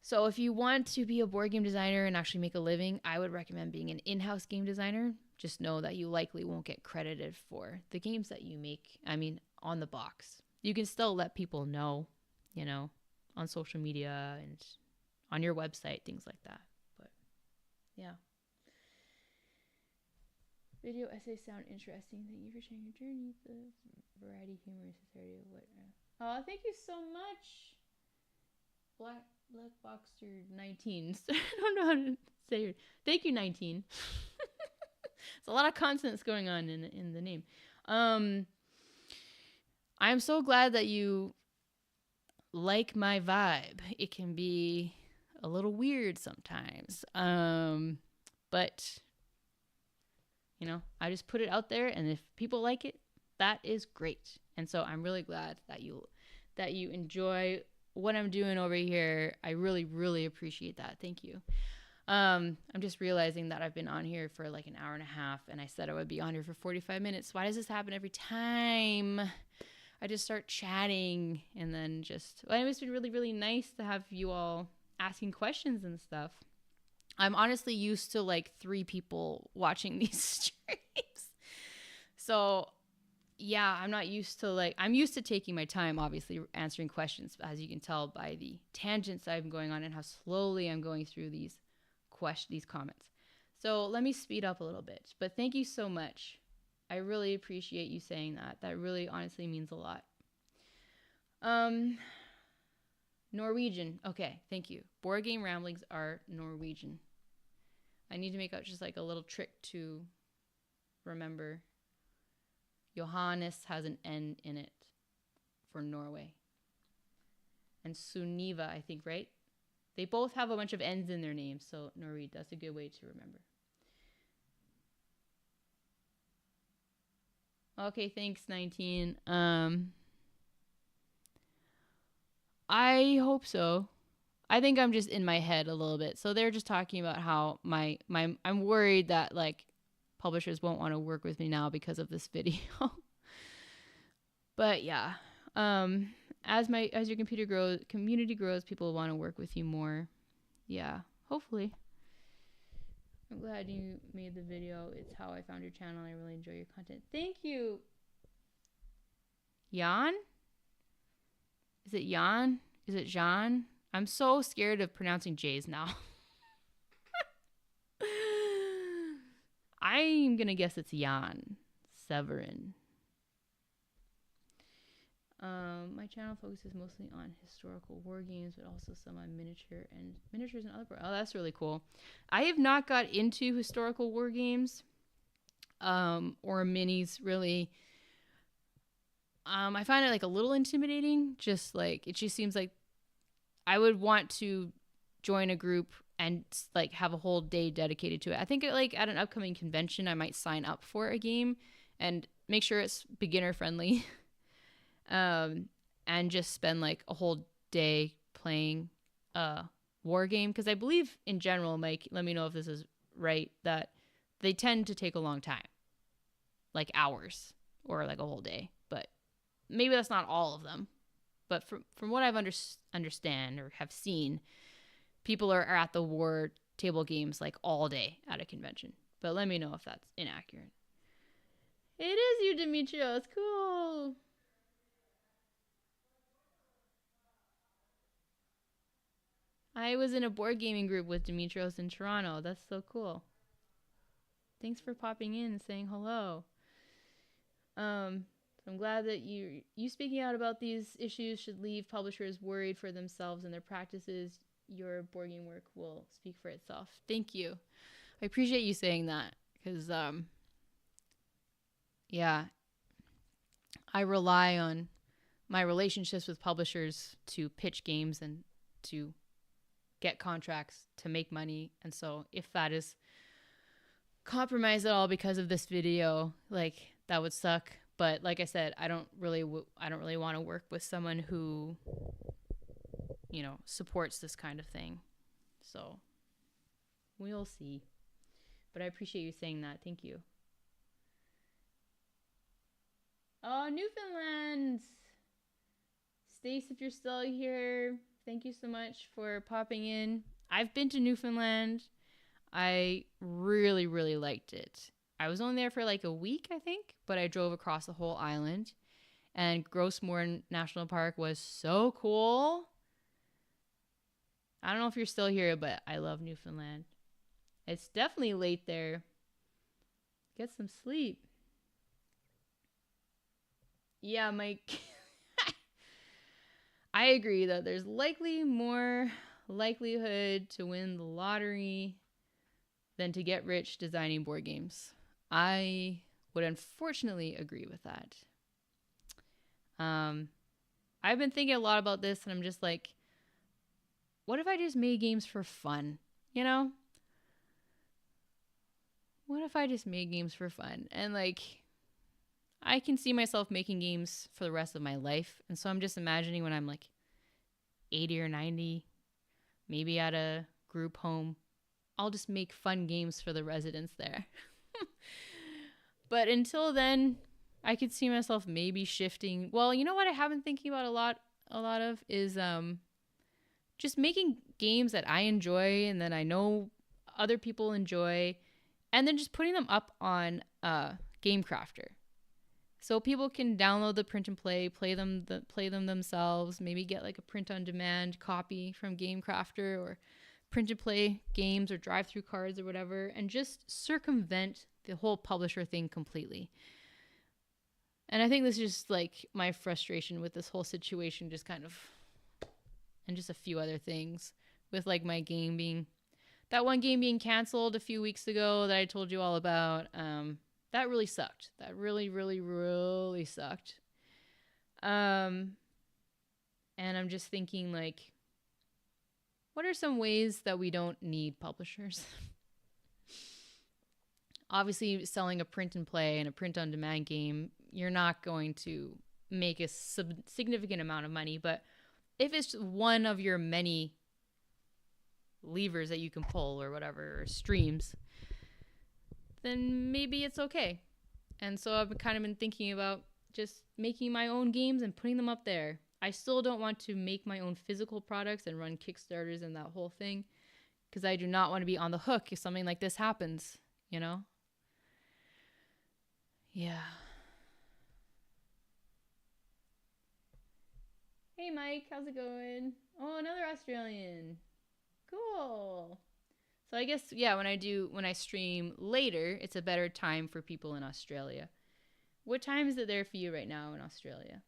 [SPEAKER 1] So if you want to be a board game designer and actually make a living, I would recommend being an in-house game designer. Just know that you likely won't get credited for the games that you make, on the box. You can still let people know, on social media and on your website, things like that. But yeah. Video essays sound interesting. Thank you for sharing your journey. The variety, humor, and sincerity of what. Oh, thank you so much, Black Boxer 19. I don't know how to say it. Thank you, 19. There's a lot of consonants going on in the name. I'm so glad that you like my vibe. It can be a little weird sometimes. But I just put it out there, and if people like it, that is great. And so I'm really glad that you enjoy what I'm doing over here. I really, really appreciate that. Thank you. I'm just realizing that I've been on here for like an hour and a half, and I said I would be on here for 45 minutes. Why does this happen every time? I just start chatting, and then it's been really, really nice to have you all asking questions and stuff. I'm honestly used to like 3 people watching these streams. So yeah, I'm used to taking my time, obviously answering questions, as you can tell by the tangents I'm going on and how slowly I'm going through these comments. So let me speed up a little bit, but thank you so much. I really appreciate you saying that. That really honestly means a lot. Norwegian. Okay, thank you. Board Game Ramblings are Norwegian. I need to make out just like a little trick to remember. Johannes has an N in it for Norway. And Suniva, I think, right? They both have a bunch of N's in their names, so Norwegian, that's a good way to remember. Okay, thanks, 19. I hope so. I think I'm just in my head a little bit. So they're just talking about how I'm worried that like publishers won't want to work with me now because of this video. But yeah, as your community grows, people will want to work with you more. Yeah, hopefully. I'm glad you made the video. It's how I found your channel. I really enjoy your content. Thank you. Jan? Is it Jan? Is it Jean? I'm so scared of pronouncing J's now. I'm going to guess it's Jan Severin. My channel focuses mostly on historical war games, but also some on miniatures and other. Oh, that's really cool. I have not got into historical war games, or minis really. I find it like a little intimidating. Just like it just seems like I would want to join a group and like have a whole day dedicated to it. I think like at an upcoming convention, I might sign up for a game and make sure it's beginner friendly. And just spend like a whole day playing a war game. Because I believe in general, Mike, let me know if this is right, that they tend to take a long time. Like hours or like a whole day. But maybe that's not all of them. But from what I've understand or have seen, people are at the war table games like all day at a convention. But let me know if that's inaccurate. It is you, Demetrio. It's cool. I was in a board gaming group with Demetrios in Toronto. That's so cool. Thanks for popping in and saying hello. So I'm glad that you speaking out about these issues should leave publishers worried for themselves and their practices. Your board game work will speak for itself. Thank you. I appreciate you saying that because, yeah, I rely on my relationships with publishers to pitch games and to get contracts to make money. And so if that is compromised at all because of this video, like, that would suck. But like I said, I don't really want to work with someone who, you know, supports this kind of thing. So we'll see. But I appreciate you saying that. Thank you. Oh, Newfoundland. Stace, if you're still here, thank you so much for popping in. I've been to Newfoundland. I really, really liked it. I was only there for like a week, I think, but I drove across the whole island. And Grossmoor National Park was so cool. I don't know if you're still here, but I love Newfoundland. It's definitely late there. Get some sleep. Yeah, Mike. I agree that there's likely more likelihood to win the lottery than to get rich designing board games. I would unfortunately agree with that. I've been thinking a lot about this, and I'm just like, what if I just made games for fun? You know? What if I just made games for fun? And like, I can see myself making games for the rest of my life. And so I'm just imagining when I'm like 80 or 90, maybe at a group home, I'll just make fun games for the residents there. But until then, I could see myself maybe shifting. Well, you know what I have been thinking about a lot of is just making games that I enjoy and that I know other people enjoy, and then just putting them up on Game Crafter. So people can download the print and play them themselves, maybe get like a print on demand copy from Game Crafter, or print and play games or drive-through cards or whatever, and just circumvent the whole publisher thing completely. And I think this is just like my frustration with this whole situation, just kind of, and just a few other things with like my game being, that one game being canceled a few weeks ago that I told you all about. That really sucked. That really, really, really sucked. And I'm just thinking, like, what are some ways that we don't need publishers? Obviously, selling a print and play and a print on demand game, you're not going to make a significant amount of money. But if it's one of your many levers that you can pull or whatever, or streams, then maybe it's okay. And so I've kind of been thinking about just making my own games and putting them up there. I still don't want to make my own physical products and run Kickstarters and that whole thing, because I do not want to be on the hook if something like this happens, you know? Yeah. Hey Mike, how's it going? Oh, another Australian. Cool. So I guess, yeah, when I stream later, it's a better time for people in Australia. What time is it there for you right now in Australia?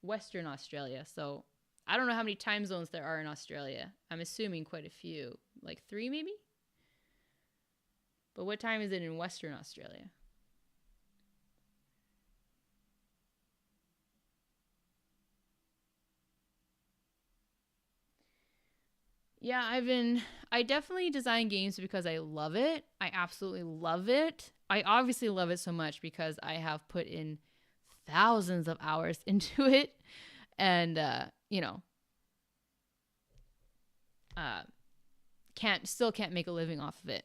[SPEAKER 1] Western Australia. So I don't know how many time zones there are in Australia. I'm assuming quite a few, like 3 maybe? But what time is it in Western Australia? Yeah, I definitely design games because I love it. I absolutely love it. I obviously love it so much because I have put in thousands of hours into it, and you know, can't make a living off of it.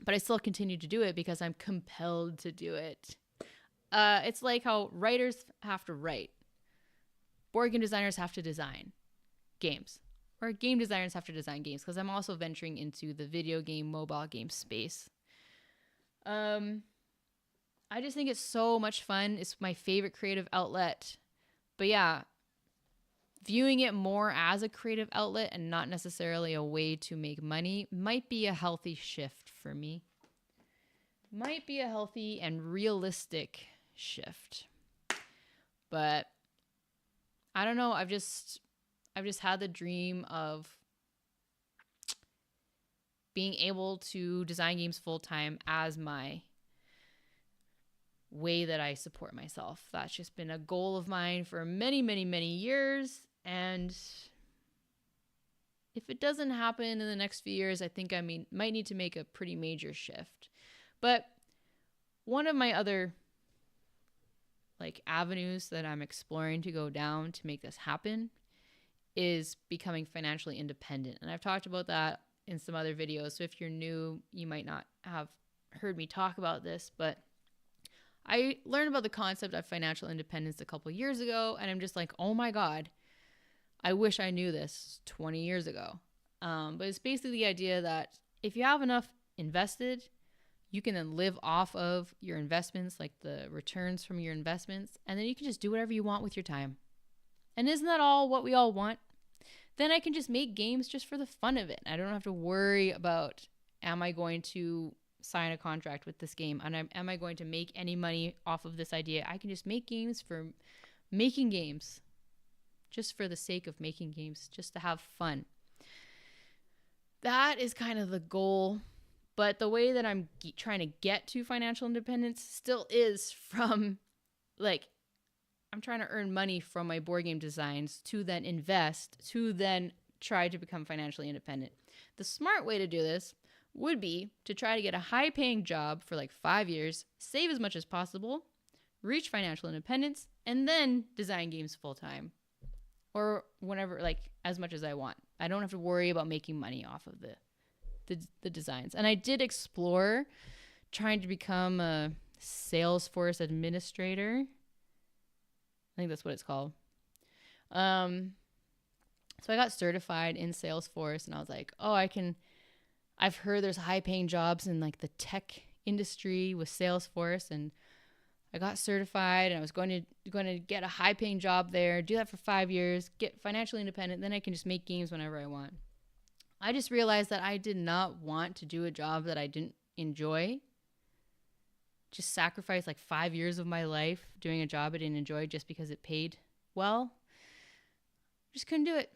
[SPEAKER 1] But I still continue to do it because I'm compelled to do it. It's like how writers have to write. Board game designers have to design games. Or game designers have to design games, because I'm also venturing into the video game, mobile game space. I just think it's so much fun. It's my favorite creative outlet. But yeah, viewing it more as a creative outlet and not necessarily a way to make money might be a healthy shift for me. Might be a healthy and realistic shift. But I don't know. I've just had the dream of being able to design games full time as my way that I support myself. That's just been a goal of mine for many, many, many years. And if it doesn't happen in the next few years, I think might need to make a pretty major shift. But one of my other avenues that I'm exploring to go down to make this happen is becoming financially independent. And I've talked about that in some other videos. So if you're new, you might not have heard me talk about this, but I learned about the concept of financial independence a couple years ago, and I'm just like, oh my God, I wish I knew this 20 years ago. But it's basically the idea that if you have enough invested, you can then live off of your investments, like the returns from your investments, and then you can just do whatever you want with your time. And isn't that all what we all want? Then I can just make games just for the fun of it. I don't have to worry about, am I going to sign a contract with this game? And am I going to make any money off of this idea? I can just make games for making games, just for the sake of making games, just to have fun. That is kind of the goal. But the way that I'm trying to get to financial independence still is from, I'm trying to earn money from my board game designs to then invest, to then try to become financially independent. The smart way to do this would be to try to get a high-paying job for 5 years, save as much as possible, reach financial independence, and then design games full-time. Or whenever, as much as I want. I don't have to worry about making money off of the designs. And I did explore trying to become a Salesforce administrator. I think that's what it's called. So I got certified in Salesforce, and I was like, oh, I've heard there's high paying jobs in the tech industry with Salesforce, and I got certified, and I was going to get a high paying job there, do that for 5 years, get financially independent, then I can just make games whenever I want. I just realized that I did not want to do a job that I didn't enjoy. Just sacrifice 5 years of my life doing a job I didn't enjoy just because it paid well. Just couldn't do it.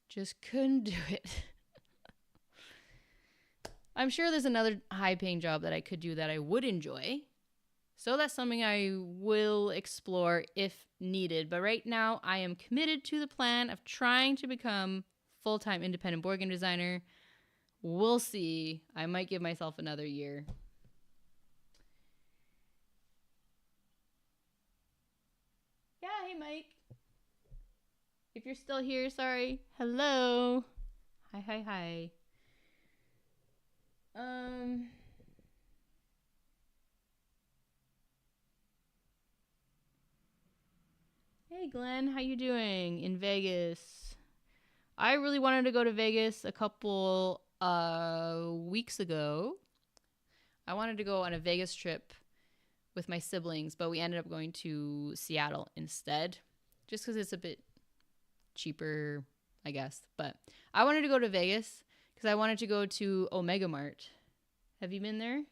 [SPEAKER 1] Just couldn't do it. I'm sure there's another high-paying job that I could do that I would enjoy. So that's something I will explore if needed. But right now, I am committed to the plan of trying to become full-time independent board game designer. We'll see. I might give myself another year. Yeah, hey Mike. If you're still here, sorry. Hello. Hi. Hey Glenn, how you doing in Vegas? I really wanted to go to Vegas a couple weeks ago. I wanted to go on a Vegas trip with my siblings, but we ended up going to Seattle instead, just because it's a bit cheaper, I guess. But I wanted to go to Vegas because I wanted to go to Omega Mart. Have you been there?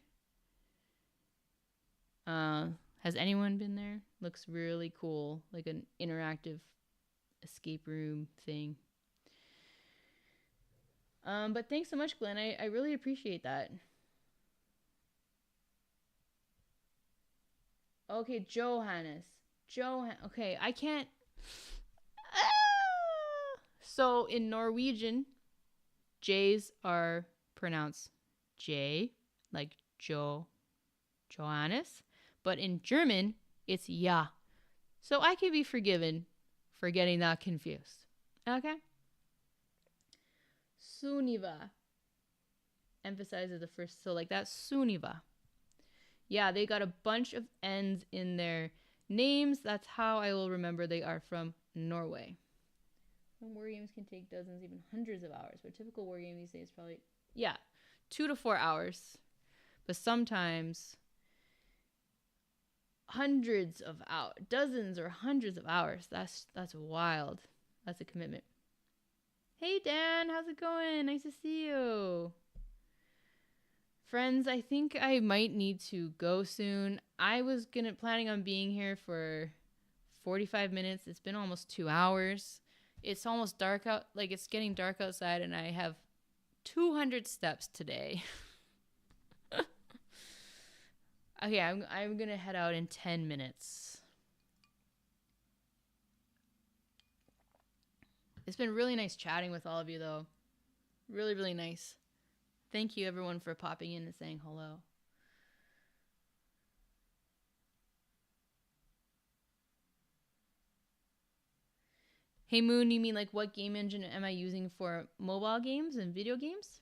[SPEAKER 1] Has anyone been there? Looks really cool, like an interactive escape room thing. But thanks so much, Glenn. I really appreciate that. Okay, Johannes. Okay, I can't. So in Norwegian, J's are pronounced J, like Johannes. But in German, it's ja. So I can be forgiven for getting that confused. Okay? Suniva emphasizes the first, so that's Suniva. Yeah, they got a bunch of N's in their names. That's how I will remember they are from Norway. Some war games can take dozens, even hundreds of hours, but a typical war game these days is probably, 2 to 4 hours. But sometimes, hundreds of hours, dozens or hundreds of hours. That's wild. That's a commitment. Hey Dan, how's it going? Nice to see you. Friends, I think I might need to go soon. I was planning on being here for 45 minutes. It's been almost 2 hours. It's almost dark out, like it's getting dark outside, and I have 200 steps today. Okay, I'm gonna head out in 10 minutes. It's been really nice chatting with all of you, though. Really, really nice. Thank you, everyone, for popping in and saying hello. Hey, Moon, you mean like what game engine am I using for mobile games and video games?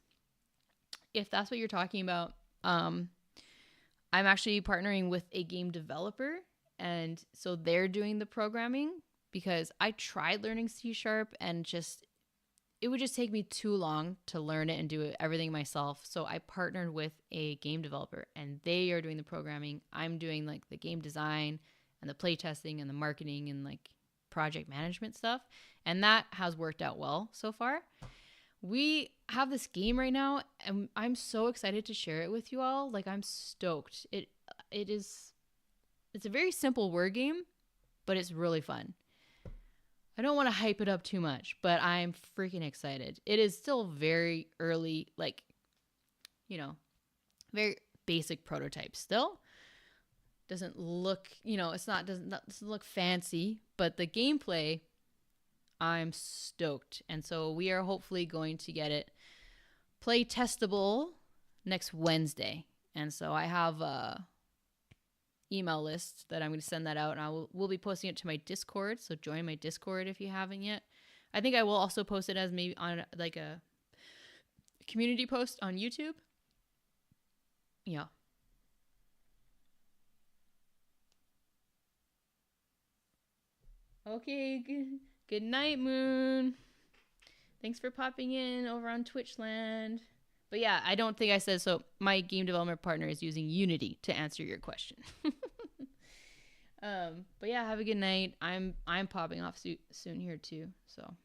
[SPEAKER 1] If that's what you're talking about, I'm actually partnering with a game developer, and so they're doing the programming, because I tried learning C# and it would just take me too long to learn it and do everything myself. So I partnered with a game developer, and they are doing the programming. I'm doing like the game design and the playtesting and the marketing and like project management stuff, and that has worked out well so far. We have this game right now, and I'm so excited to share it with you all. Like, I'm stoked. It's a very simple word game, but it's really fun. I don't want to hype it up too much, but I'm freaking excited. It is still very early, like, very basic prototype still. Doesn't look, doesn't look fancy, but the gameplay, I'm stoked. And so we are hopefully going to get it play testable next Wednesday. And so I have a email list that I'm going to send that out, and we'll be posting it to my Discord. So join my Discord if you haven't yet. I think I will also post it as maybe on like a community post on YouTube. Yeah. Okay, good night, Moon. Thanks for popping in over on Twitchland. But yeah, I don't think I said so. My game development partner is using Unity to answer your question. But yeah, have a good night. I'm popping off soon here too. So,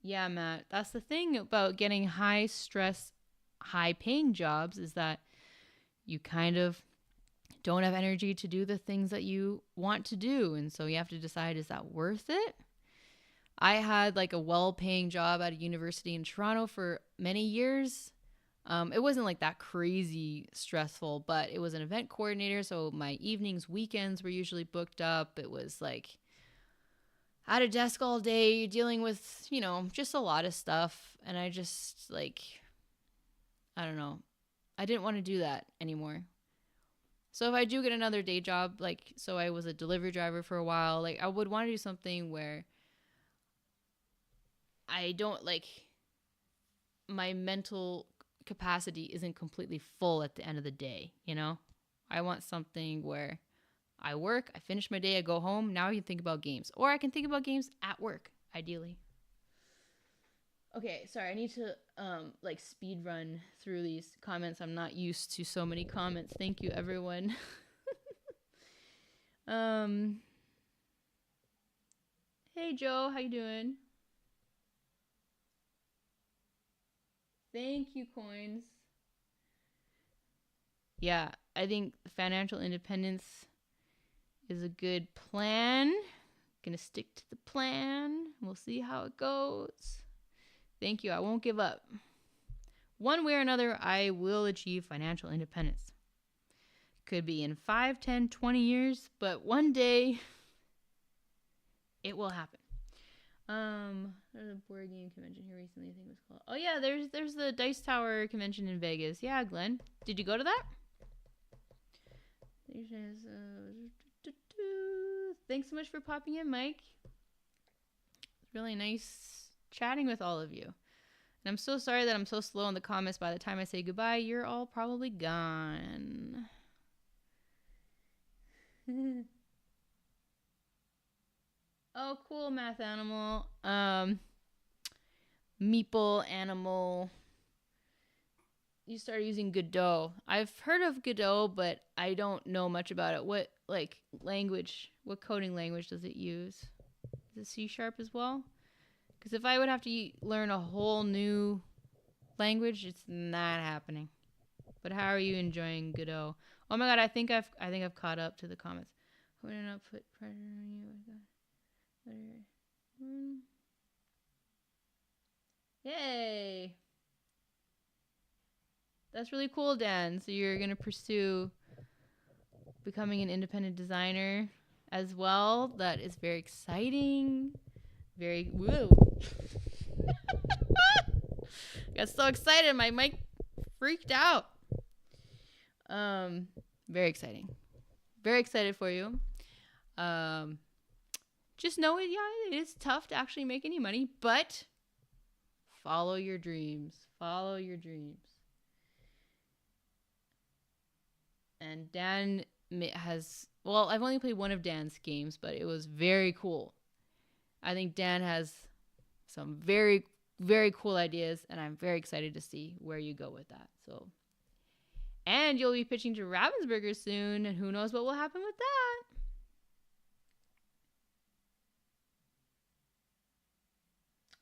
[SPEAKER 1] yeah, Matt, that's the thing about getting high stress, high paying jobs, is that you kind of don't have energy to do the things that you want to do. And so you have to decide, is that worth it? I had like a well-paying job at a university in Toronto for many years. It wasn't like that crazy stressful, but it was an event coordinator. So my evenings, weekends were usually booked up. It was like at a desk all day dealing with, just a lot of stuff. And I just I don't know. I didn't want to do that anymore. So if I do get another day job, so I was a delivery driver for a while, I would want to do something where I don't my mental capacity isn't completely full at the end of the day, I want something where I work, I finish my day, I go home, now I can think about games. Or I can think about games at work, ideally. Okay, sorry, I need to speed run through these comments. I'm not used to so many comments. Thank you, everyone. Hey Joe, how you doing? Thank you, Coins. Yeah, I think financial independence is a good plan. Gonna stick to the plan. We'll see how it goes. Thank you. I won't give up. One way or another, I will achieve financial independence. Could be in 5, 10, 20 years, but one day it will happen. There's a board game convention here recently, I think it was called. Oh yeah, there's the Dice Tower convention in Vegas. Yeah, Glenn. Did you go to that? Thanks so much for popping in, Mike. It's really nice chatting with all of you. And I'm so sorry that I'm so slow in the comments. By the time I say goodbye, you're all probably gone. Oh, cool, Math Animal. meeple animal. You started using Godot. I've heard of Godot, but I don't know much about it. What language? What coding language does it use? Is it C# as well? Because if I would have to learn a whole new language, it's not happening. But how are you enjoying Godot? Oh my god, I think I've caught up to the comments. Who did not put pressure on you? Yay! That's really cool, Dan. So you're gonna pursue becoming an independent designer as well. That is very exciting. Very woo. Got so excited, my mic freaked out. Very exciting. Very excited for you. Just know it is tough to actually make any money, but follow your dreams. Follow your dreams. And Dan I've only played one of Dan's games, but it was very cool. I think Dan has some very, very cool ideas, and I'm very excited to see where you go with that. So, and you'll be pitching to Ravensburger soon, and who knows what will happen with that.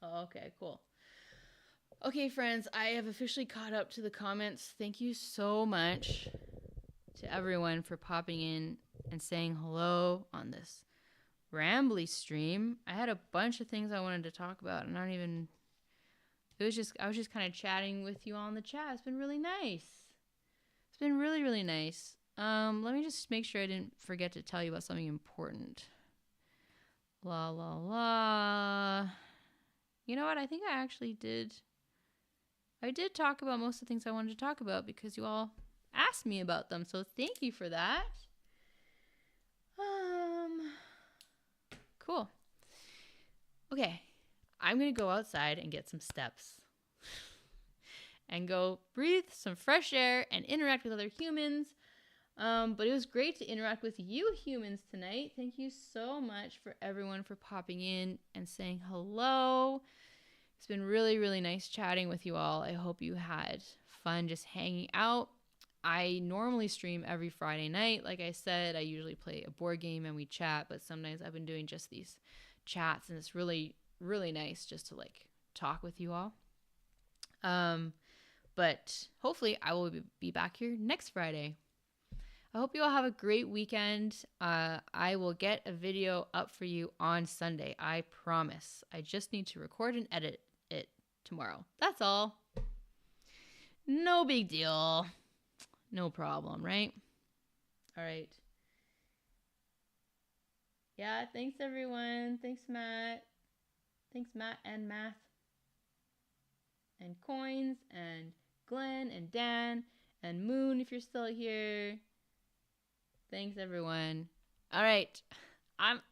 [SPEAKER 1] Oh, okay, cool. Okay, friends, I have officially caught up to the comments. Thank you so much to everyone for popping in and saying hello on this rambly stream. I had a bunch of things I wanted to talk about, and I was just kind of chatting with you all in the chat. It's been really nice. It's been really, really nice. Let me just make sure I didn't forget to tell you about something important. La la la. You know what? I think I actually did. I did talk about most of the things I wanted to talk about because you all asked me about them. So thank you for that. Cool. Okay. I'm going to go outside and get some steps and go breathe some fresh air and interact with other humans. But it was great to interact with you humans tonight. Thank you so much for everyone for popping in and saying hello. It's been really, really nice chatting with you all. I hope you had fun just hanging out. I normally stream every Friday night. Like I said, I usually play a board game and we chat, but sometimes I've been doing just these chats, and it's really, really nice just to talk with you all. But hopefully I will be back here next Friday. I hope you all have a great weekend. I will get a video up for you on Sunday. I promise. I just need to record and edit it tomorrow. That's all. No big deal. No problem, right? All right. Yeah, thanks everyone. Thanks, Matt. Thanks, Matt and Math. And Coins and Glenn and Dan and Moon if you're still here. Thanks everyone. All right. I'm